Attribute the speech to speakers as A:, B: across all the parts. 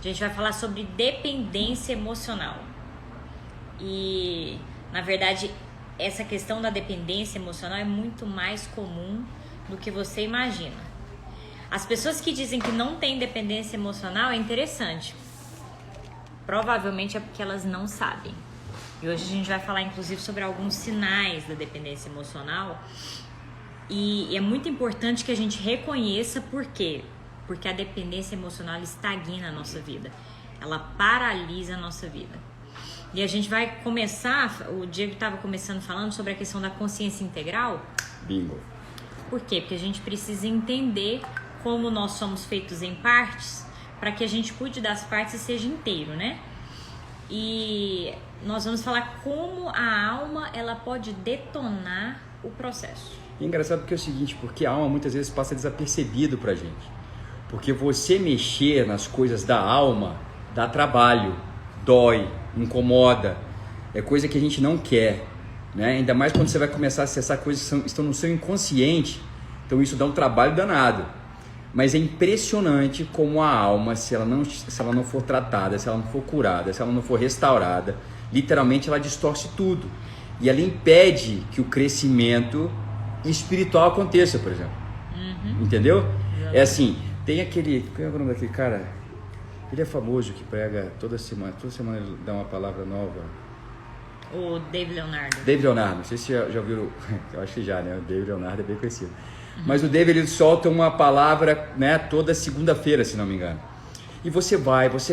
A: A gente vai falar sobre dependência emocional. E, na verdade, essa questão da dependência emocional é muito mais comum do que você imagina. As pessoas que dizem que não têm dependência emocional é interessante. Provavelmente é porque elas não sabem. E hoje a gente vai falar, inclusive, sobre alguns sinais da dependência emocional. E é muito importante que a gente reconheça por quê. Porque a dependência emocional estagna a nossa vida. Ela paralisa a nossa vida. E a gente vai começar, o Diego estava começando falando sobre a questão da consciência integral.
B: Bingo.
A: Por quê? Porque a gente precisa entender como nós somos feitos em partes, para que a gente cuide das partes e seja inteiro, né? E nós vamos falar como a alma ela pode detonar o processo.
B: E é engraçado porque é o seguinte, porque a alma muitas vezes passa desapercebido pra gente. Porque você mexer nas coisas da alma dá trabalho, dói, incomoda, é coisa que a gente não quer, né? Ainda mais quando você vai começar a acessar coisas que estão no seu inconsciente, então isso dá um trabalho danado. Mas é impressionante como a alma, se ela não for tratada, se ela não for curada, se ela não for restaurada, literalmente ela distorce tudo. E ela impede que o crescimento espiritual aconteça, por exemplo. Entendeu? É assim, tem aquele... Qual é o nome daquele cara? Ele é famoso, que prega toda semana ele dá uma palavra nova.
A: O David Leonardo.
B: David Leonardo, não sei se já viram, eu acho que já, né? O David Leonardo é bem conhecido. Mas o David, ele solta uma palavra, né, toda segunda-feira, se não me engano. E você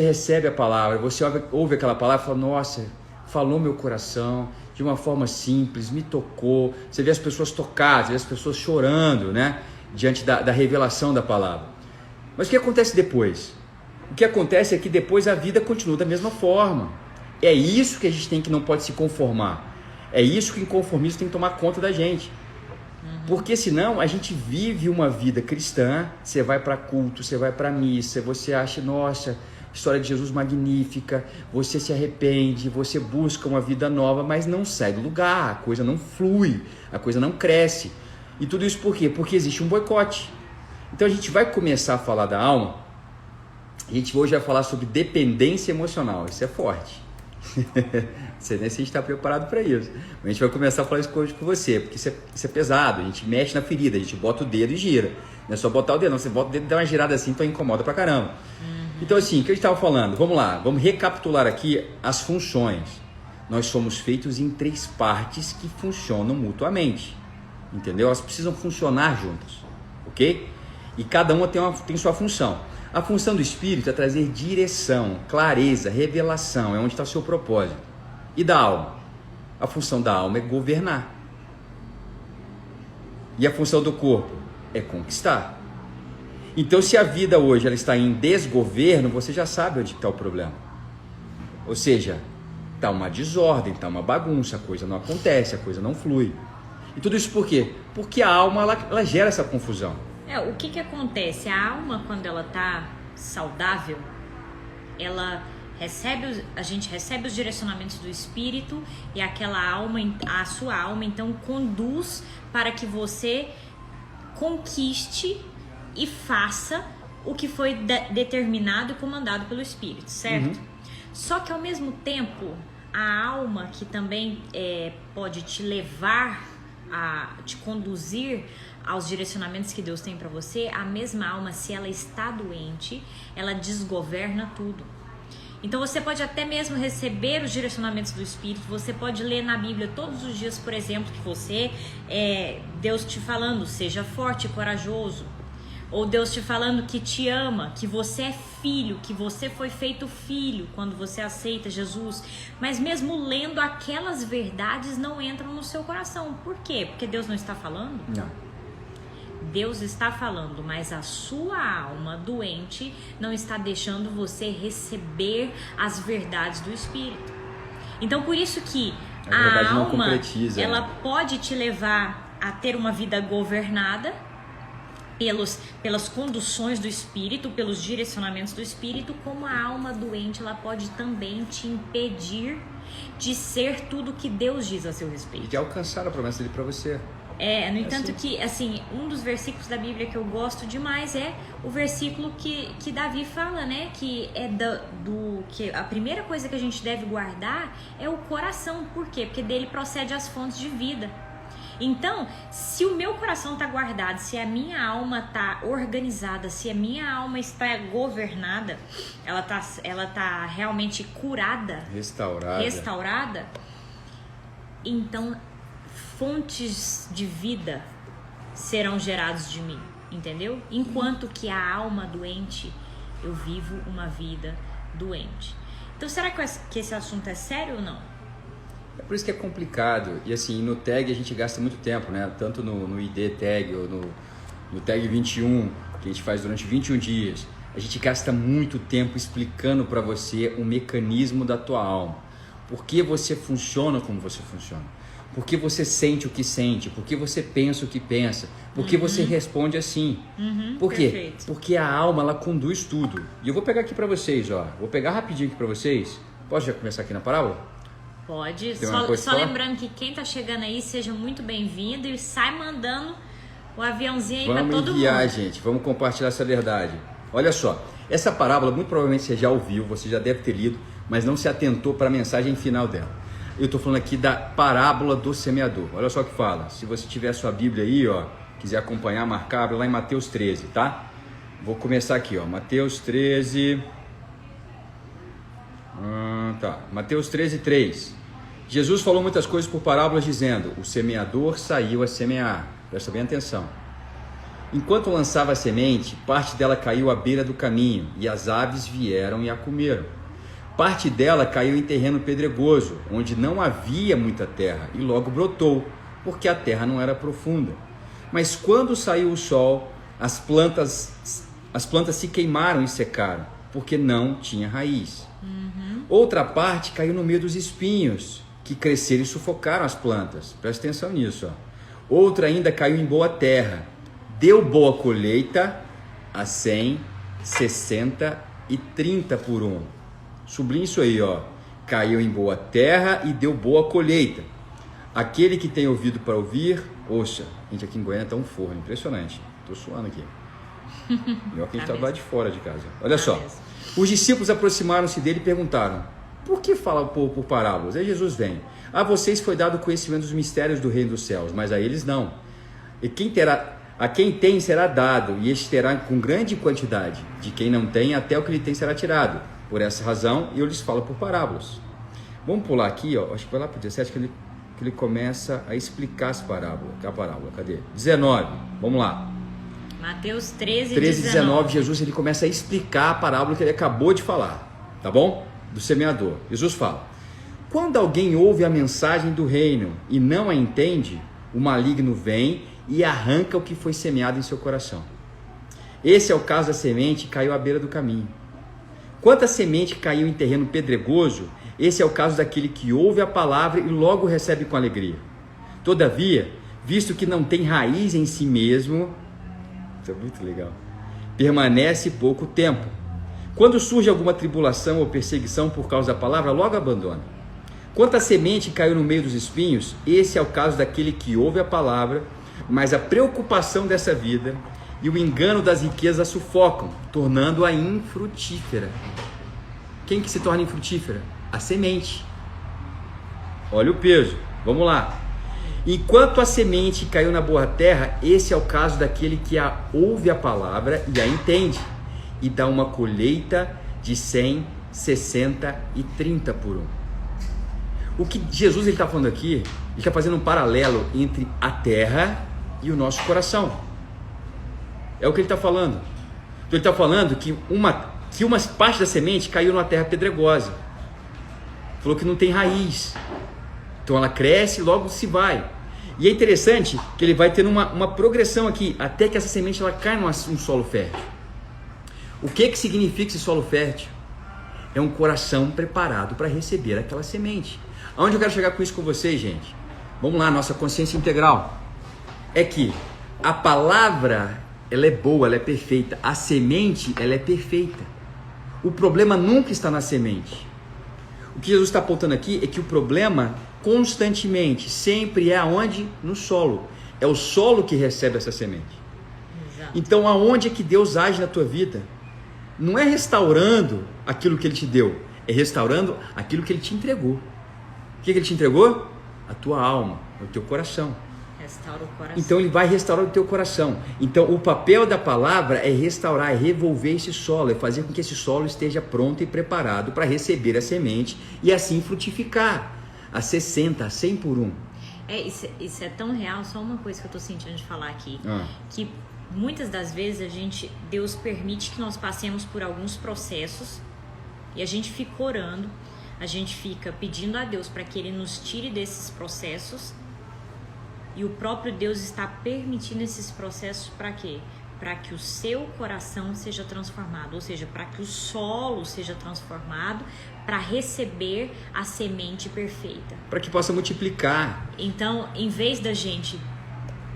B: recebe a palavra, você ouve aquela palavra e fala, nossa, falou meu coração de uma forma simples, me tocou. Você vê as pessoas tocadas, você vê as pessoas chorando, né, diante da revelação da palavra. Mas o que acontece depois? O que acontece é que depois a vida continua da mesma forma. É isso que a gente não pode se conformar. É isso que o inconformismo tem que tomar conta da gente. Porque senão a gente vive uma vida cristã, você vai para culto, você vai para missa, você acha, nossa, história de Jesus magnífica, você se arrepende, você busca uma vida nova, mas não sai do lugar, a coisa não flui, a coisa não cresce. E tudo isso por quê? Porque existe um boicote. Então a gente vai começar a falar da alma, a gente hoje vai falar sobre dependência emocional, isso é forte. Você nem sei se está preparado para isso. A gente vai começar a falar isso hoje com você, porque isso é pesado. A gente mexe na ferida, a gente bota o dedo e gira. Não é só botar o dedo, não. Você bota o dedo e dá uma girada assim, então incomoda pra caramba. Então assim, o que a gente estava falando? Vamos lá, vamos recapitular aqui as funções. Nós somos feitos em 3 partes que funcionam mutuamente. Entendeu? Elas precisam funcionar juntas. Ok? E cada uma tem sua função. A função do Espírito é trazer direção, clareza, revelação, é onde está o seu propósito. E da alma? A função da alma é governar. E a função do corpo é conquistar. Então, se a vida hoje ela está em desgoverno, você já sabe onde está o problema. Ou seja, está uma desordem, está uma bagunça, a coisa não acontece, a coisa não flui. E tudo isso por quê? Porque a alma ela gera essa confusão.
A: O que acontece? A alma, quando ela tá saudável, a gente recebe os direcionamentos do Espírito e a sua alma, então, conduz para que você conquiste e faça o que foi determinado e comandado pelo Espírito, certo? Só que, ao mesmo tempo, a alma que também pode te levar a te conduzir aos direcionamentos que Deus tem para você, a mesma alma, se ela está doente, ela desgoverna tudo. Então você pode até mesmo receber os direcionamentos do Espírito, você pode ler na Bíblia todos os dias, por exemplo, que Deus te falando, seja forte e corajoso, ou Deus te falando que te ama, que você é filho, que você foi feito filho quando você aceita Jesus. Mas mesmo lendo, aquelas verdades não entram no seu coração. Por quê? Porque Deus não está falando?
B: Não.
A: Deus está falando, mas a sua alma doente não está deixando você receber as verdades do Espírito. Então, por isso que a alma, ela pode te levar a ter uma vida governada pelas conduções do Espírito, pelos direcionamentos do Espírito, como a alma doente, ela pode também te impedir de ser tudo que Deus diz a seu respeito.
B: E de alcançar a promessa dele para você.
A: No entanto que, assim, um dos versículos da Bíblia que eu gosto demais é o versículo que Davi fala, né? Que é que a primeira coisa que a gente deve guardar é o coração. Por quê? Porque dele procede as fontes de vida. Então, se o meu coração está guardado, se a minha alma está organizada, se a minha alma está governada, ela tá realmente curada, restaurada, então fontes de vida serão geradas de mim, entendeu? Enquanto que a alma doente, eu vivo uma vida doente. Então, será que esse assunto é sério ou não?
B: É por isso que é complicado. E assim, no tag a gente gasta muito tempo, né? Tanto no ID tag ou no tag 21, que a gente faz durante 21 dias. A gente gasta muito tempo explicando para você o mecanismo da tua alma. Por que você funciona como você funciona? Por que você sente o que sente? Por que você pensa o que pensa? Por que você responde assim? Por quê?
A: Perfeito.
B: Porque a alma, ela conduz tudo. E eu vou pegar aqui para vocês, ó. Vou pegar rapidinho aqui para vocês. Posso já começar aqui na parábola?
A: Pode, só lembrando que quem tá chegando aí, seja muito bem-vindo e sai mandando o aviãozinho aí pra todo mundo.
B: Vamos enviar, gente, vamos compartilhar essa verdade. Olha só, essa parábola muito provavelmente você já ouviu, você já deve ter lido, mas não se atentou para a mensagem final dela. Eu tô falando aqui da parábola do semeador. Olha só o que fala, se você tiver a sua Bíblia aí, ó, quiser acompanhar, marcar, abre lá em Mateus 13, tá? Vou começar aqui, ó, Mateus 13... Mateus 13:3. Jesus falou muitas coisas por parábolas dizendo: o semeador saiu a semear. Presta bem atenção. Enquanto lançava a semente, parte dela caiu à beira do caminho e as aves vieram e a comeram. Parte dela caiu em terreno pedregoso, onde não havia muita terra, e logo brotou, porque a terra não era profunda. Mas quando saiu o sol, as plantas se queimaram e secaram, porque não tinha raiz. Outra parte caiu no meio dos espinhos, que cresceram e sufocaram as plantas. Presta atenção nisso. Ó. Outra ainda caiu em boa terra, deu boa colheita a 100, 60 e 30 por um. Sublinha isso aí, ó. Caiu em boa terra e deu boa colheita. Aquele que tem ouvido para ouvir, ouça. Gente, aqui em Goiânia tá um forno, impressionante. Tô suando aqui. Melhor que a gente tá lá de fora de casa. Olha só. Os discípulos aproximaram-se dele e perguntaram: por que fala o povo por parábolas? Aí Jesus vem: a vocês foi dado o conhecimento dos mistérios do reino dos céus, mas a eles não. E a quem tem será dado, e este terá com grande quantidade. De quem não tem, até o que lhe tem será tirado. Por essa razão, eu lhes falo por parábolas. Vamos pular aqui, ó. Acho que vai lá para o 17 que ele começa a explicar as parábolas. A parábola, cadê? 19, vamos lá.
A: Mateus 13,
B: 19, Jesus ele começa a explicar a parábola que ele acabou de falar, tá bom? Do semeador. Jesus fala: quando alguém ouve a mensagem do reino e não a entende, o maligno vem e arranca o que foi semeado em seu coração. Esse é o caso da semente que caiu à beira do caminho. Quanto à semente que caiu em terreno pedregoso, esse é o caso daquele que ouve a palavra e logo recebe com alegria. Todavia, visto que não tem raiz em si mesmo, isso é muito legal, permanece pouco tempo. Quando surge alguma tribulação ou perseguição por causa da palavra, logo abandona. Quanto à semente que caiu no meio dos espinhos, esse é o caso daquele que ouve a palavra, mas a preocupação dessa vida e o engano das riquezas a sufocam, tornando-a infrutífera. Quem que se torna infrutífera? A semente. Olha o peso. Vamos lá. Enquanto a semente caiu na boa terra, esse é o caso daquele que ouve a palavra e a entende, e dá uma colheita de 100, 60 e 30 por um. O que Jesus está falando aqui, ele está fazendo um paralelo entre a terra e o nosso coração. É o que ele está falando. Então, ele está falando que uma parte da semente caiu numa terra pedregosa. Falou que não tem raiz. Então ela cresce e logo se vai. E é interessante que ele vai ter uma progressão aqui, até que essa semente ela cai num solo fértil. O que significa esse solo fértil? É um coração preparado para receber aquela semente. Aonde eu quero chegar com isso com vocês, gente? Vamos lá, nossa consciência integral. É que a palavra, ela é boa, ela é perfeita. A semente, ela é perfeita. O problema nunca está na semente. O que Jesus está apontando aqui é que o problema constantemente, sempre é aonde? No solo. é o solo que recebe essa semente.
A: Exato.
B: Então, aonde é que Deus age na tua vida? Não é restaurando aquilo que Ele te deu, é restaurando aquilo que Ele te entregou. O que Ele te entregou? A tua alma, o teu coração.
A: Restaura o coração.
B: Então Ele vai restaurar o teu coração. Então o papel da palavra é restaurar, é revolver esse solo, é fazer com que esse solo esteja pronto e preparado para receber a semente e assim frutificar a 60, a 100 por 1.
A: Isso é tão real, só uma coisa que eu tô sentindo de falar aqui, que muitas das vezes Deus permite que nós passemos por alguns processos e a gente fica orando, a gente fica pedindo a Deus para que Ele nos tire desses processos. E o próprio Deus está permitindo esses processos para quê? Para que o seu coração seja transformado, ou seja, para que o solo seja transformado, para receber a semente perfeita.
B: Para que possa multiplicar.
A: Então, em vez da gente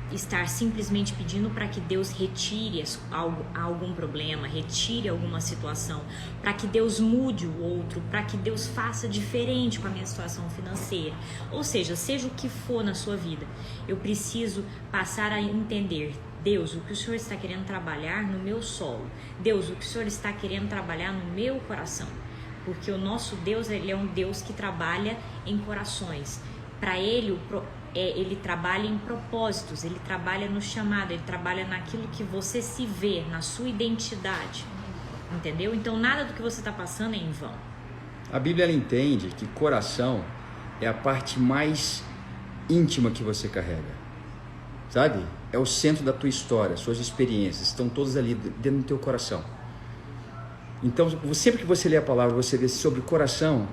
A: estar simplesmente pedindo para que Deus retire algum problema, retire alguma situação, para que Deus mude o outro, para que Deus faça diferente com a minha situação financeira, ou seja o que for na sua vida, eu preciso passar a entender: Deus, o que o Senhor está querendo trabalhar no meu solo? Deus, o que o Senhor está querendo trabalhar no meu coração? Porque o nosso Deus, Ele é um Deus que trabalha em corações. Para Ele, Ele trabalha em propósitos, Ele trabalha no chamado, Ele trabalha naquilo que você se vê, na sua identidade, entendeu? Então nada do que você está passando é em vão.
B: A Bíblia ela entende que coração é a parte mais íntima que você carrega, sabe? É o centro da tua história, suas experiências estão todas ali dentro do teu coração. Então sempre que você lê a palavra, você vê sobre o coração,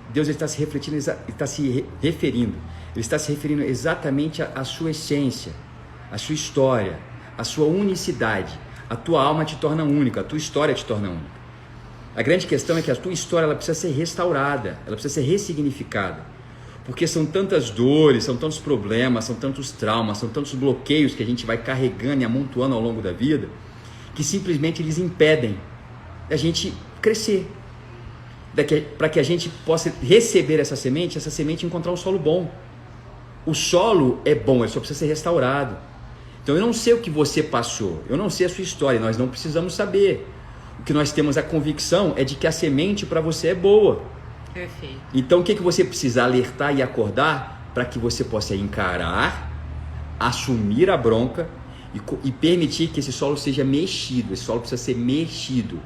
B: Deus está se refletindo, está se referindo. Ele está se referindo exatamente à sua essência, à sua história, à sua unicidade. A tua alma te torna única, a tua história te torna única. A grande questão é que a tua história ela precisa ser restaurada, ela precisa ser ressignificada. Porque são tantas dores, são tantos problemas, são tantos traumas, são tantos bloqueios que a gente vai carregando e amontoando ao longo da vida, que simplesmente eles impedem a gente crescer. Para que a gente possa receber essa semente e encontrar um solo bom. O solo é bom, ele só precisa ser restaurado. Então eu não sei o que você passou, eu não sei a sua história, nós não precisamos saber. O que nós temos a convicção é de que a semente para você é boa.
A: Perfeito.
B: Então o que você precisa alertar e acordar para que você possa encarar, assumir a bronca e permitir que esse solo seja mexido. Esse solo precisa ser mexido.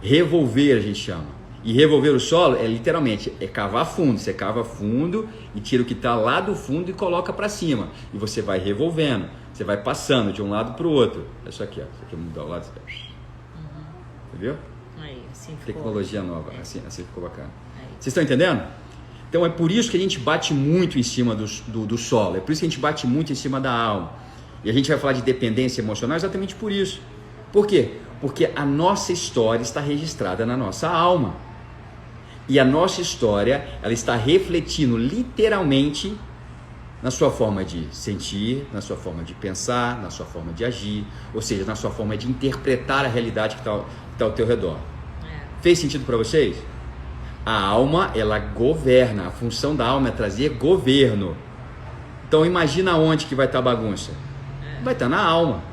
B: Revolver a gente chama. E revolver o solo é literalmente cavar fundo. Você cava fundo e tira o que está lá do fundo e coloca para cima. E você vai revolvendo. Você vai passando de um lado para o outro. É isso aqui, ó. Isso aqui mudar o lado. Entendeu?
A: Aí, assim ficou.
B: Tecnologia nova. Assim ficou bacana. Vocês estão entendendo? Então é por isso que a gente bate muito em cima do solo. É por isso que a gente bate muito em cima da alma. E a gente vai falar de dependência emocional exatamente por isso. Por quê? Porque a nossa história está registrada na nossa alma. E a nossa história, ela está refletindo literalmente na sua forma de sentir, na sua forma de pensar, na sua forma de agir, ou seja, na sua forma de interpretar a realidade que está ao teu redor. Fez sentido para vocês? A alma, ela governa. A função da alma é trazer governo. Então imagina onde que vai estar a bagunça. Vai estar na alma.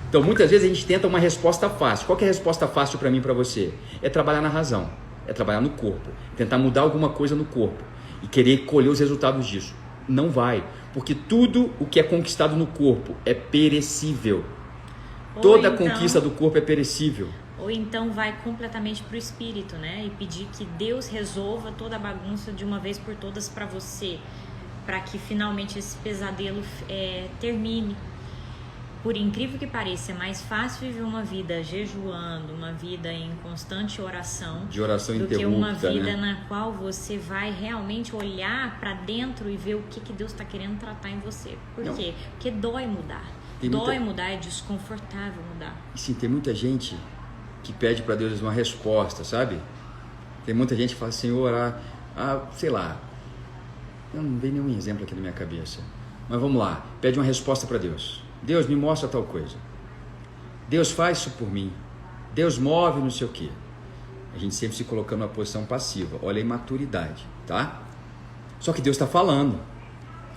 B: Então muitas vezes a gente tenta uma resposta fácil. Qual que é a resposta fácil para mim e para você? É trabalhar na razão, é trabalhar no corpo, tentar mudar alguma coisa no corpo e querer colher os resultados disso. Não vai, porque tudo o que é conquistado no corpo é perecível. Toda conquista do corpo é perecível.
A: Ou então vai completamente para o espírito, né? E pedir que Deus resolva toda a bagunça de uma vez por todas para você, para que finalmente esse pesadelo termine. Por incrível que pareça, é mais fácil viver uma vida jejuando, uma vida em constante oração,
B: de oração
A: do que uma vida,
B: né?
A: na qual você vai realmente olhar para dentro e ver o que Deus está querendo tratar em você. Por quê? Porque dói mudar. Mudar, é desconfortável mudar.
B: E sim, tem muita gente que pede para Deus uma resposta, sabe? Tem muita gente que fala, Senhor, sei lá, eu não vejo nenhum exemplo aqui na minha cabeça, mas vamos lá, pede uma resposta para Deus. Deus me mostra tal coisa, Deus faz isso por mim, Deus move não sei o que. A gente sempre se colocando numa posição passiva. Olha a imaturidade, tá? Só que Deus está falando.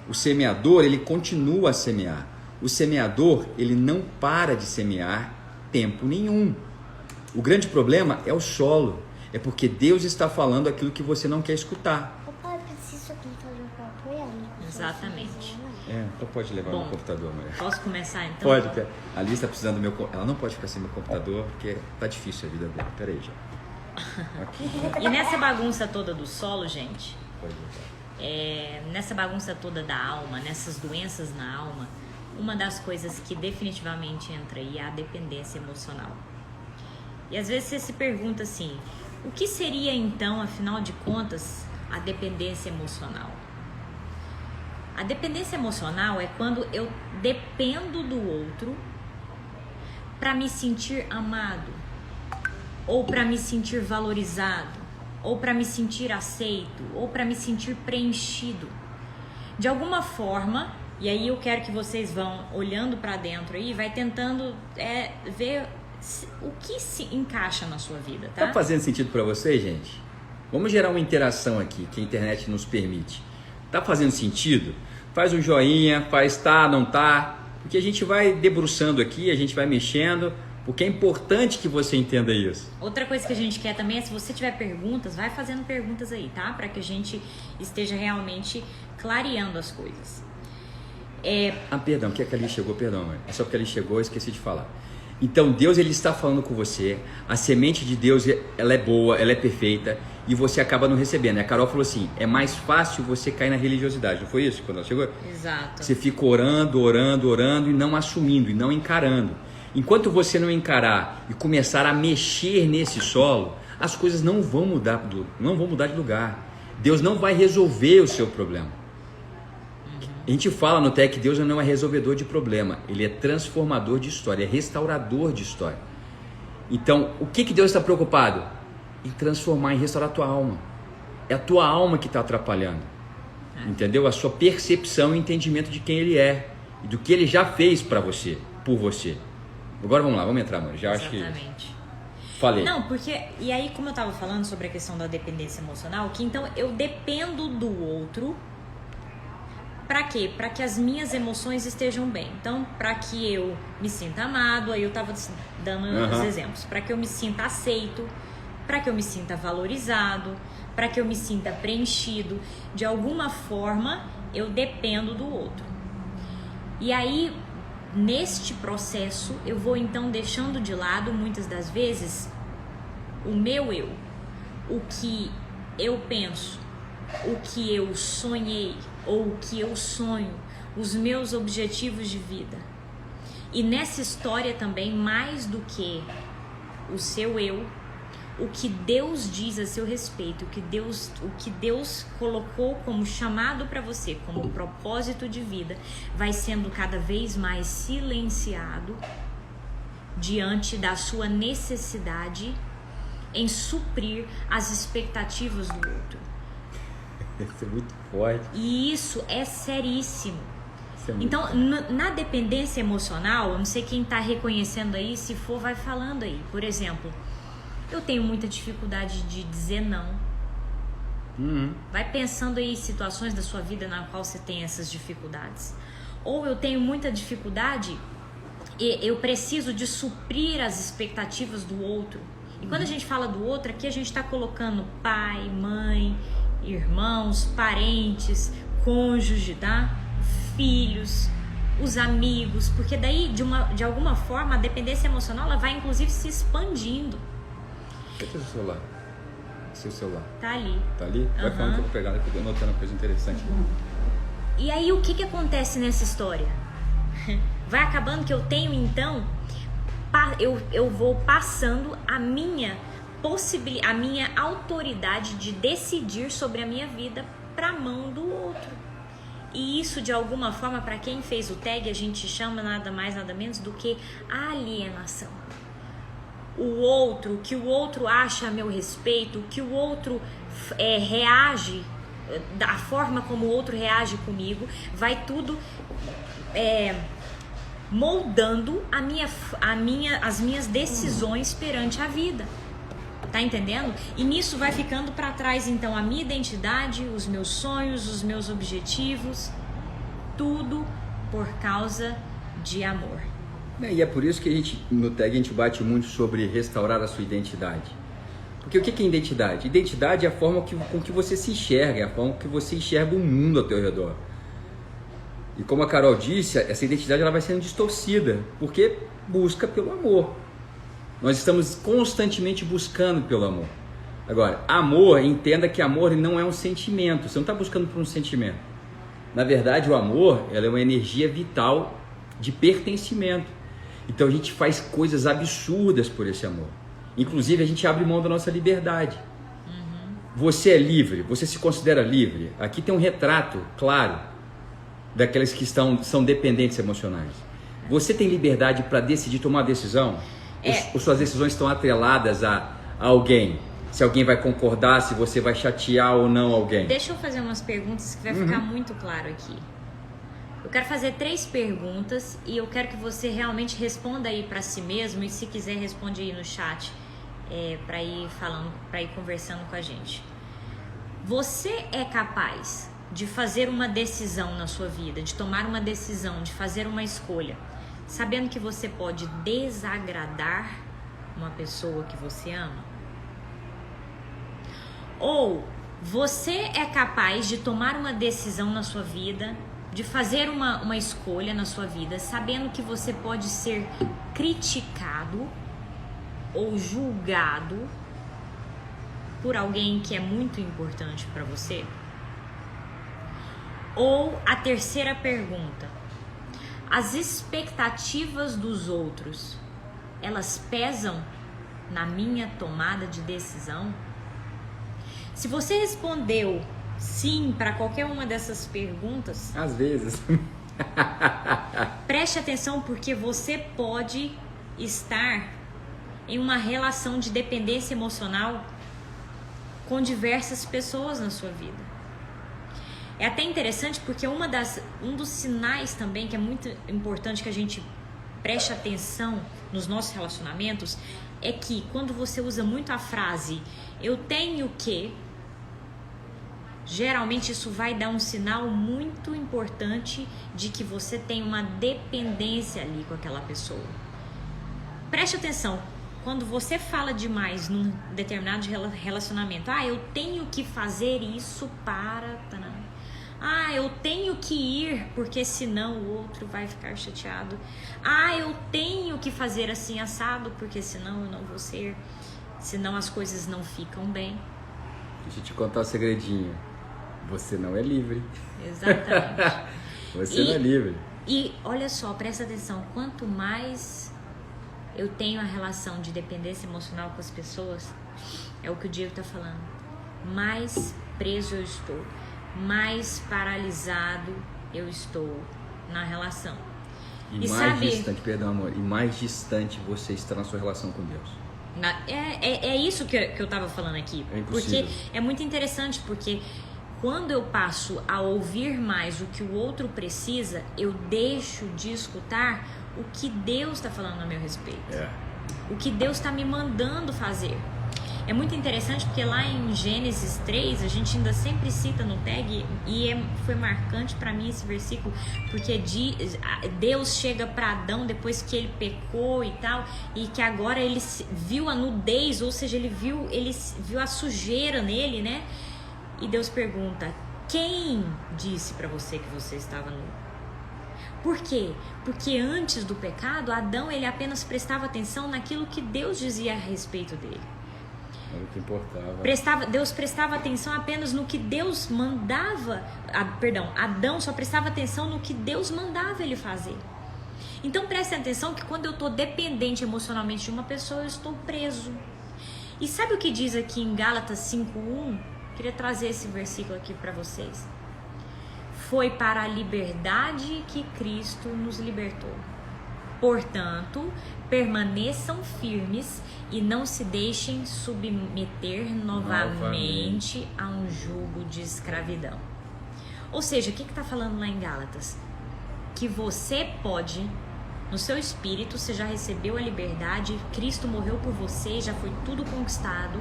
B: O semeador, ele continua a semear. O semeador, ele não para de semear tempo nenhum. O grande problema é o solo. É porque Deus está falando aquilo que você não quer escutar.
C: Papai, preciso computador para apoiar.
A: Exatamente.
B: Então pode levar
A: Bom,
B: meu computador, Maria.
A: Posso começar então?
B: Pode, que a Alice está precisando do meu computador. Ela não pode ficar sem meu computador porque tá difícil a vida dela. Peraí, já. Aqui.
A: E nessa bagunça toda do solo, gente,
B: Pode levar.
A: nessa bagunça toda da alma, nessas doenças na alma, uma das coisas que definitivamente entra aí é a dependência emocional. E às vezes você se pergunta assim, o que seria então, afinal de contas, a dependência emocional? A dependência emocional é quando eu dependo do outro para me sentir amado, ou para me sentir valorizado, ou para me sentir aceito, ou para me sentir preenchido. De alguma forma, e aí eu quero que vocês vão olhando para dentro aí, vai tentando ver o que se encaixa na sua vida, tá?
B: Tá fazendo sentido para você, gente? Vamos gerar uma interação aqui que a internet nos permite. Tá fazendo sentido? Faz um joinha, faz tá, não tá, porque a gente vai debruçando aqui, a gente vai mexendo, porque é importante que você entenda isso.
A: Outra coisa que a gente quer também é, se você tiver perguntas, vai fazendo perguntas aí, tá? Para que a gente esteja realmente clareando as coisas.
B: Perdão, que a Kelly chegou, perdão, mãe. É só porque a Kelly chegou, eu esqueci de falar. Então, Deus, ele está falando com você, a semente de Deus, ela é boa, ela é perfeita, e você acaba não recebendo. A Carol falou assim, é mais fácil você cair na religiosidade, não foi isso quando ela chegou?
A: Exato.
B: Você fica orando, orando, orando, e não assumindo, e não encarando. Enquanto você não encarar e começar a mexer nesse solo, as coisas não vão mudar de lugar. Deus não vai resolver o seu problema. A gente fala no TEC que Deus não é resolvedor de problema, ele é transformador de história, é restaurador de história. Então, o que Deus está preocupado? Em transformar, em restaurar a tua alma. É a tua alma que está atrapalhando. Entendeu? A sua percepção e entendimento de quem ele é e do que ele já fez para você, por você. Agora vamos lá, vamos entrar, mano. Já acho que falei.
A: Não, porque, e aí como eu estava falando sobre a questão da dependência emocional, que então eu dependo do outro. Para quê? Para que as minhas emoções estejam bem. Então, para que eu me sinta amado, aí eu estava dando os exemplos. Para que eu me sinta aceito, para que eu me sinta valorizado, para que eu me sinta preenchido. De alguma forma, eu dependo do outro. E aí, neste processo, eu vou então deixando de lado, muitas das vezes, o meu eu. O que eu penso, o que eu sonhei, ou o que eu sonho, os meus objetivos de vida. E nessa história também, mais do que o seu eu, o que Deus diz a seu respeito, o que Deus colocou como chamado para você, como propósito de vida, vai sendo cada vez mais silenciado diante da sua necessidade em suprir as expectativas do outro.
B: Isso é muito forte.
A: E isso é seríssimo.
B: Isso é muito
A: Então,
B: forte.
A: na dependência emocional, eu não sei quem está reconhecendo aí, se for, vai falando aí. Por exemplo, eu tenho muita dificuldade de dizer não. Vai pensando aí em situações da sua vida na qual você tem essas dificuldades. Ou eu tenho muita dificuldade e eu preciso de suprir as expectativas do outro. E quando a gente fala do outro, aqui a gente está colocando pai, mãe, irmãos, parentes, cônjuge, tá? Filhos, os amigos, porque daí de alguma forma a dependência emocional ela vai inclusive se expandindo.
B: Cadê o seu celular? Seu celular.
A: Tá ali.
B: Tá ali? Vai falando que eu vou pegar, eu tô anotando uma coisa interessante.
A: E aí o que acontece nessa história? Vai acabando que eu tenho então, eu vou passando a minha autoridade de decidir sobre a minha vida para a mão do outro. E isso de alguma forma, para quem fez o TAG, a gente chama nada mais nada menos do que alienação. O outro, que o outro acha a meu respeito, que o outro reage, da forma como o outro reage comigo, vai tudo moldando as minhas decisões perante a vida. Tá entendendo? E nisso vai ficando para trás então a minha identidade, os meus sonhos, os meus objetivos. tudo por causa de amor.
B: E é por isso que no TAG a gente bate muito sobre restaurar a sua identidade. Porque o que é identidade? Identidade é a forma com que você se enxerga, é a forma que você enxerga o mundo ao teu redor. E como a Carol disse, essa identidade ela vai sendo distorcida, porque busca pelo amor. Nós estamos constantemente buscando pelo amor. Agora, amor, entenda que amor não é um sentimento, você não está buscando por um sentimento. Na verdade, o amor ela é uma energia vital de pertencimento. Então a gente faz coisas absurdas por esse amor. Inclusive a gente abre mão da nossa liberdade. Você é livre, você se considera livre. Aqui tem um retrato claro daqueles que são dependentes emocionais. Você tem liberdade para decidir tomar uma decisão? Ou suas decisões estão atreladas a alguém? Se alguém vai concordar, se você vai chatear ou não alguém?
A: Deixa eu fazer umas perguntas que vai ficar muito claro aqui. Eu quero fazer 3 perguntas e eu quero que você realmente responda aí para si mesmo, e se quiser responde aí no chat para ir falando, para ir conversando com a gente. Você é capaz de fazer uma decisão na sua vida, de tomar uma decisão, de fazer uma escolha, sabendo que você pode desagradar uma pessoa que você ama? Ou você é capaz de tomar uma decisão na sua vida, de fazer uma escolha na sua vida, sabendo que você pode ser criticado ou julgado por alguém que é muito importante para você? Ou a terceira pergunta: as expectativas dos outros, elas pesam na minha tomada de decisão? Se você respondeu sim para qualquer uma dessas perguntas,
B: às vezes,
A: preste atenção, porque você pode estar em uma relação de dependência emocional com diversas pessoas na sua vida. É até interessante porque um dos sinais também que é muito importante que a gente preste atenção nos nossos relacionamentos é que quando você usa muito a frase eu tenho que, geralmente isso vai dar um sinal muito importante de que você tem uma dependência ali com aquela pessoa. Preste atenção, quando você fala demais num determinado relacionamento, eu tenho que fazer isso para... eu tenho que ir porque senão o outro vai ficar chateado. Eu tenho que fazer assim assado porque senão eu não vou ser, senão as coisas não ficam bem.
B: Deixa eu te contar um segredinho. Você não é livre.
A: Exatamente.
B: Você não é livre.
A: E olha só, presta atenção, quanto mais eu tenho a relação de dependência emocional com as pessoas, é o que o Diego está falando, mais preso eu estou, mais paralisado eu estou na relação.
B: E mais distante, perdão amor, e mais distante você está na sua relação com Deus.
A: É isso que eu estava falando aqui. Porque é muito interessante, porque quando eu passo a ouvir mais o que o outro precisa, eu deixo de escutar o que Deus está falando a meu respeito. O que Deus está me mandando fazer. É muito interessante porque lá em Gênesis 3, a gente ainda sempre cita no TAG, e foi marcante para mim esse versículo, porque Deus chega para Adão depois que ele pecou e tal, e que agora ele viu a nudez, ou seja, ele viu a sujeira nele, né? E Deus pergunta: quem disse para você que você estava nu? Por quê? Porque antes do pecado, Adão ele apenas prestava atenção naquilo que Deus dizia a respeito dele.
B: Era o que importava.
A: Deus prestava atenção apenas no que Deus mandava. Adão só prestava atenção no que Deus mandava ele fazer. Então preste atenção que quando eu estou dependente emocionalmente de uma pessoa, eu estou preso. E sabe o que diz aqui em Gálatas 5:1? Queria trazer esse versículo aqui para vocês. Foi para a liberdade que Cristo nos libertou. Portanto, permaneçam firmes e não se deixem submeter novamente a um jugo de escravidão. Ou seja, o que está falando lá em Gálatas? Que você pode, no seu espírito, você já recebeu a liberdade, Cristo morreu por você, já foi tudo conquistado,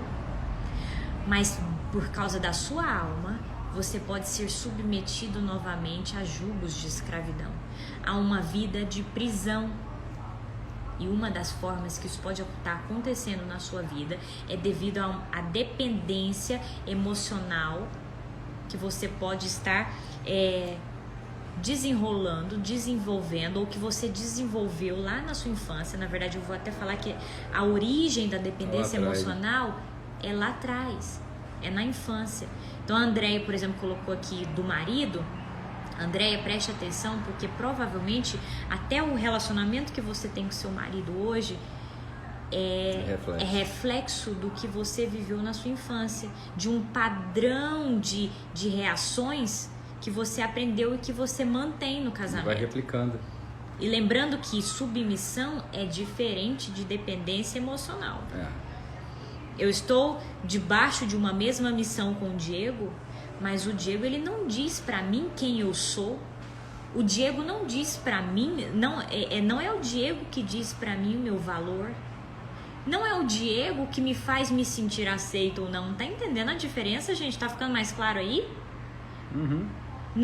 A: mas por causa da sua alma, você pode ser submetido novamente a julgos de escravidão, a uma vida de prisão. E uma das formas que isso pode estar acontecendo na sua vida é devido à dependência emocional que você pode estar desenvolvendo, ou que você desenvolveu lá na sua infância. Na verdade, eu vou até falar que a origem da dependência emocional é lá atrás, é na infância. Então a Andréia, por exemplo, colocou aqui do marido. Andréia, preste atenção, porque provavelmente até o relacionamento que você tem com seu marido hoje é reflexo do que você viveu na sua infância, de um padrão de reações que você aprendeu e que você mantém no casamento.
B: Vai replicando.
A: E lembrando que submissão é diferente de dependência emocional. Eu estou debaixo de uma mesma missão com o Diego, mas o Diego, ele não diz pra mim quem eu sou. O Diego não diz pra mim, não é o Diego que diz pra mim o meu valor. Não é o Diego que me faz me sentir aceito ou não. Tá entendendo a diferença, gente? Tá ficando mais claro aí?
B: Uhum.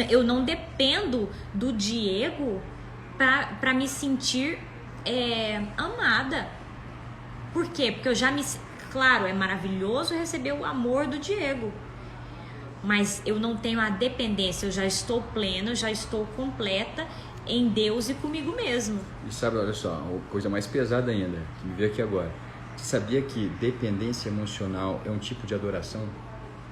A: Eu não dependo do Diego pra me sentir amada. Por quê? Porque eu já me... Claro, é maravilhoso receber o amor do Diego, mas eu não tenho a dependência. Eu já estou plena, eu já estou completa em Deus e comigo mesmo.
B: E sabe, olha só, uma coisa mais pesada ainda, que me veio aqui agora. Você sabia que dependência emocional é um tipo de adoração?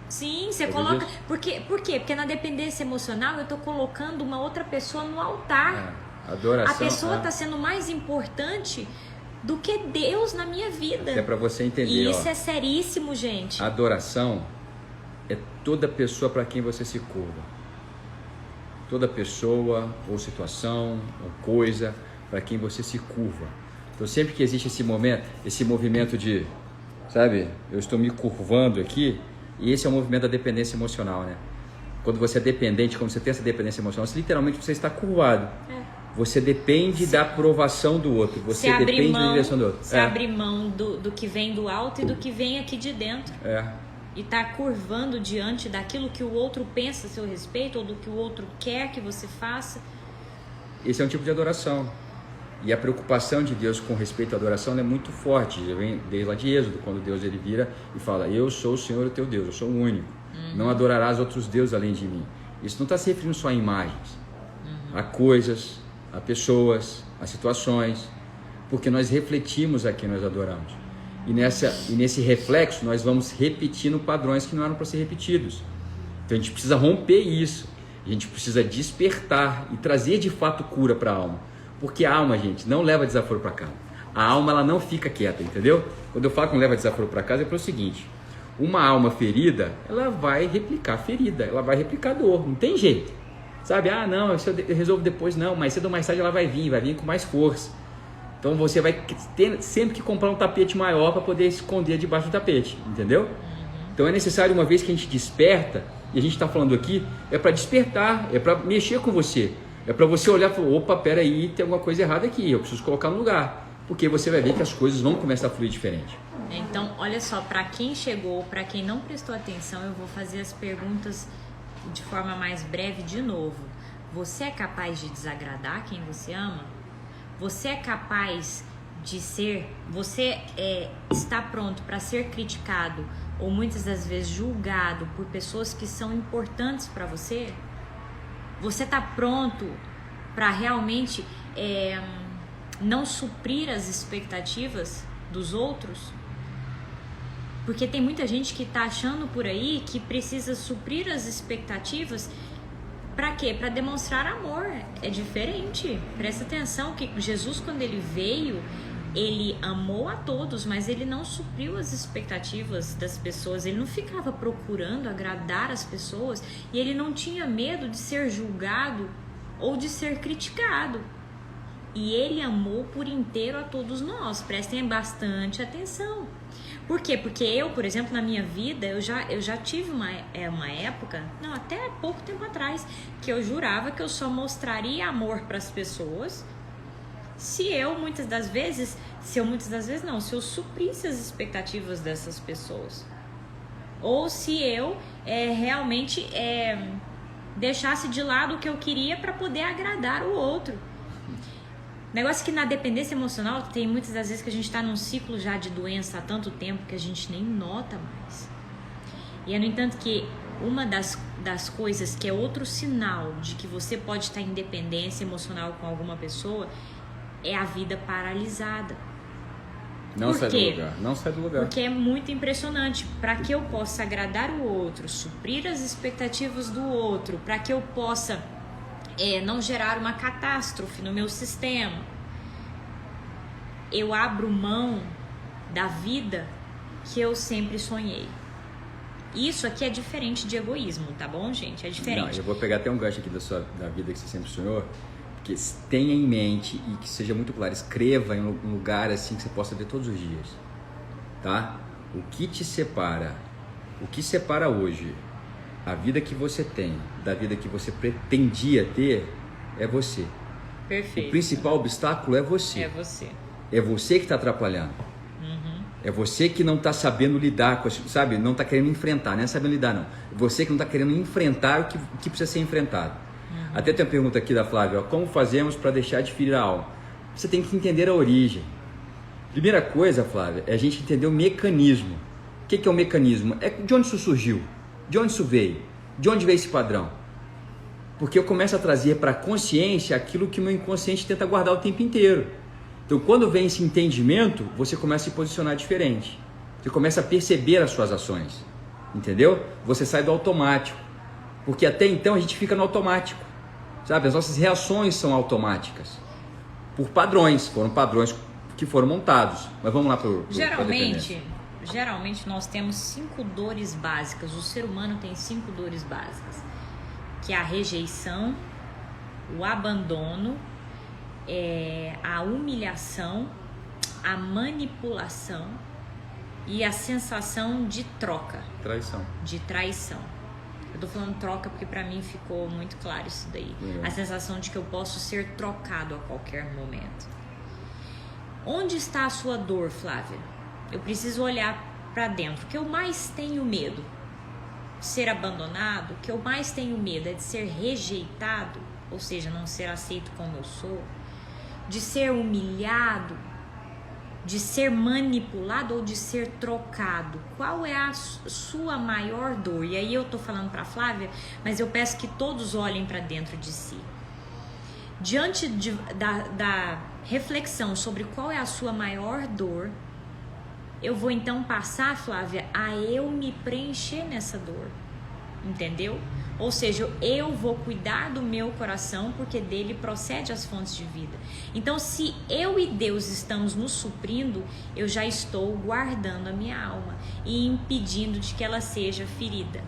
A: Sim, você coloca... Por quê? Porque na dependência emocional eu estou colocando uma outra pessoa no altar.
B: Adoração.
A: A pessoa está sendo mais importante do que Deus na minha vida.
B: É para você entender.
A: E isso é seríssimo, gente.
B: Adoração é toda pessoa para quem você se curva. Toda pessoa, ou situação, ou coisa para quem você se curva. Então sempre que existe esse movimento de, sabe, eu estou me curvando aqui, e esse é o movimento da dependência emocional, né? Quando você é dependente, quando você tem essa dependência emocional, literalmente você está curvado. Você depende da aprovação do outro. Você depende da direção do outro.
A: Você abre mão do que vem do alto e do que vem aqui de dentro. E tá curvando diante daquilo que o outro pensa a seu respeito, ou do que o outro quer que você faça.
B: Esse é um tipo de adoração. E a preocupação de Deus com respeito à adoração é muito forte. Já vem desde lá de Êxodo, quando Deus ele vira e fala: eu sou o Senhor, o teu Deus, eu sou o único. Não adorarás outros deuses além de mim. Isso não está se referindo só a imagens, a coisas, a pessoas, a situações, porque nós refletimos a quem nós adoramos. E nesse reflexo nós vamos repetindo padrões que não eram para ser repetidos. Então a gente precisa romper isso. A gente precisa despertar e trazer de fato cura para a alma. Porque a alma, gente, não leva desaforo para casa. A alma, ela não fica quieta, entendeu? Quando eu falo que não leva desaforo para casa, é pelo seguinte: uma alma ferida, ela vai replicar ferida, ela vai replicar dor, não tem jeito. Sabe? Ah, não, isso eu resolvo depois. Não, mais cedo ou mais tarde ela vai vir com mais força. Então você vai ter sempre que comprar um tapete maior para poder esconder debaixo do tapete, entendeu? Então é necessário, uma vez que a gente desperta, e a gente está falando aqui, é para despertar, é para mexer com você. É para você olhar e falar: opa, peraí, tem alguma coisa errada aqui, eu preciso colocar no lugar. Porque você vai ver que as coisas vão começar a fluir diferente.
A: Então, olha só, para quem chegou, para quem não prestou atenção, eu vou fazer as perguntas de forma mais breve de novo. Você é capaz de desagradar quem você ama? Você é capaz de ser... Você está pronto para ser criticado ou muitas das vezes julgado por pessoas que são importantes para você? Você está pronto para realmente não suprir as expectativas dos outros? Porque tem muita gente que está achando por aí que precisa suprir as expectativas. Para quê? Para demonstrar amor. É diferente. Presta atenção que Jesus, quando ele veio, ele amou a todos, mas ele não supriu as expectativas das pessoas. Ele não ficava procurando agradar as pessoas, e ele não tinha medo de ser julgado ou de ser criticado. E ele amou por inteiro a todos nós. Prestem bastante atenção. Por quê? Porque eu, por exemplo, na minha vida, eu já tive uma época, não, até pouco tempo atrás, que eu jurava que eu só mostraria amor para as pessoas se eu suprisse as expectativas dessas pessoas. Ou se eu realmente deixasse de lado o que eu queria para poder agradar o outro. Negócio que na dependência emocional tem muitas das vezes que a gente está num ciclo já de doença há tanto tempo que a gente nem nota mais. E é no entanto que uma das coisas que é outro sinal de que você pode estar em dependência emocional com alguma pessoa é a vida paralisada.
B: Não sai do lugar, não sai do lugar.
A: Porque é muito impressionante. Para que eu possa agradar o outro, suprir as expectativas do outro, para que eu possa não gerar uma catástrofe no meu sistema, eu abro mão da vida que eu sempre sonhei. Isso aqui é diferente de egoísmo, tá bom, gente? É diferente.
B: Não, eu vou pegar até um gancho aqui da vida que você sempre sonhou, que tenha em mente e que seja muito claro, escreva em um lugar assim que você possa ver todos os dias, tá? O que te separa, o que separa hoje a vida que você tem da vida que você pretendia ter é você.
A: Perfeito.
B: O principal obstáculo é você.
A: É você.
B: É você que está atrapalhando. É você que não está sabendo lidar com as, sabe? Não está querendo enfrentar, não é sabendo lidar não. É você que não está querendo enfrentar o que precisa ser enfrentado. Até tem uma pergunta aqui da Flávia, ó, como fazemos para deixar de ferir a alma? Você tem que entender a origem. Primeira coisa, Flávia, é a gente entender o mecanismo. O que é o mecanismo? É de onde isso surgiu? De onde isso veio? De onde veio esse padrão? Porque eu começo a trazer para a consciência aquilo que o meu inconsciente tenta guardar o tempo inteiro. Então, quando vem esse entendimento, você começa a se posicionar diferente. Você começa a perceber as suas ações. Entendeu? Você sai do automático. Porque até então a gente fica no automático. Sabe? As nossas reações são automáticas. Por padrões. Foram padrões que foram montados. Mas vamos lá para o
A: Geralmente nós temos 5 dores básicas. O ser humano tem 5 dores básicas. Que é a rejeição, o abandono, a humilhação, a manipulação e a sensação de troca.
B: Traição.
A: De traição. Eu tô falando troca porque pra mim ficou muito claro isso daí. A sensação de que eu posso ser trocado a qualquer momento. Onde está a sua dor, Flávia? Eu preciso olhar pra dentro. O que eu mais tenho medo? De ser abandonado? O que eu mais tenho medo é de ser rejeitado, ou seja, não ser aceito como eu sou, de ser humilhado, de ser manipulado ou de ser trocado. Qual é a sua maior dor? E aí eu tô falando para Flávia, mas eu peço que todos olhem para dentro de si. Diante da reflexão sobre qual é a sua maior dor, eu vou então passar, Flávia, a eu me preencher nessa dor. Entendeu? Ou seja, eu vou cuidar do meu coração porque dele procede as fontes de vida. Então, se eu e Deus estamos nos suprindo, eu já estou guardando a minha alma e impedindo de que ela seja ferida.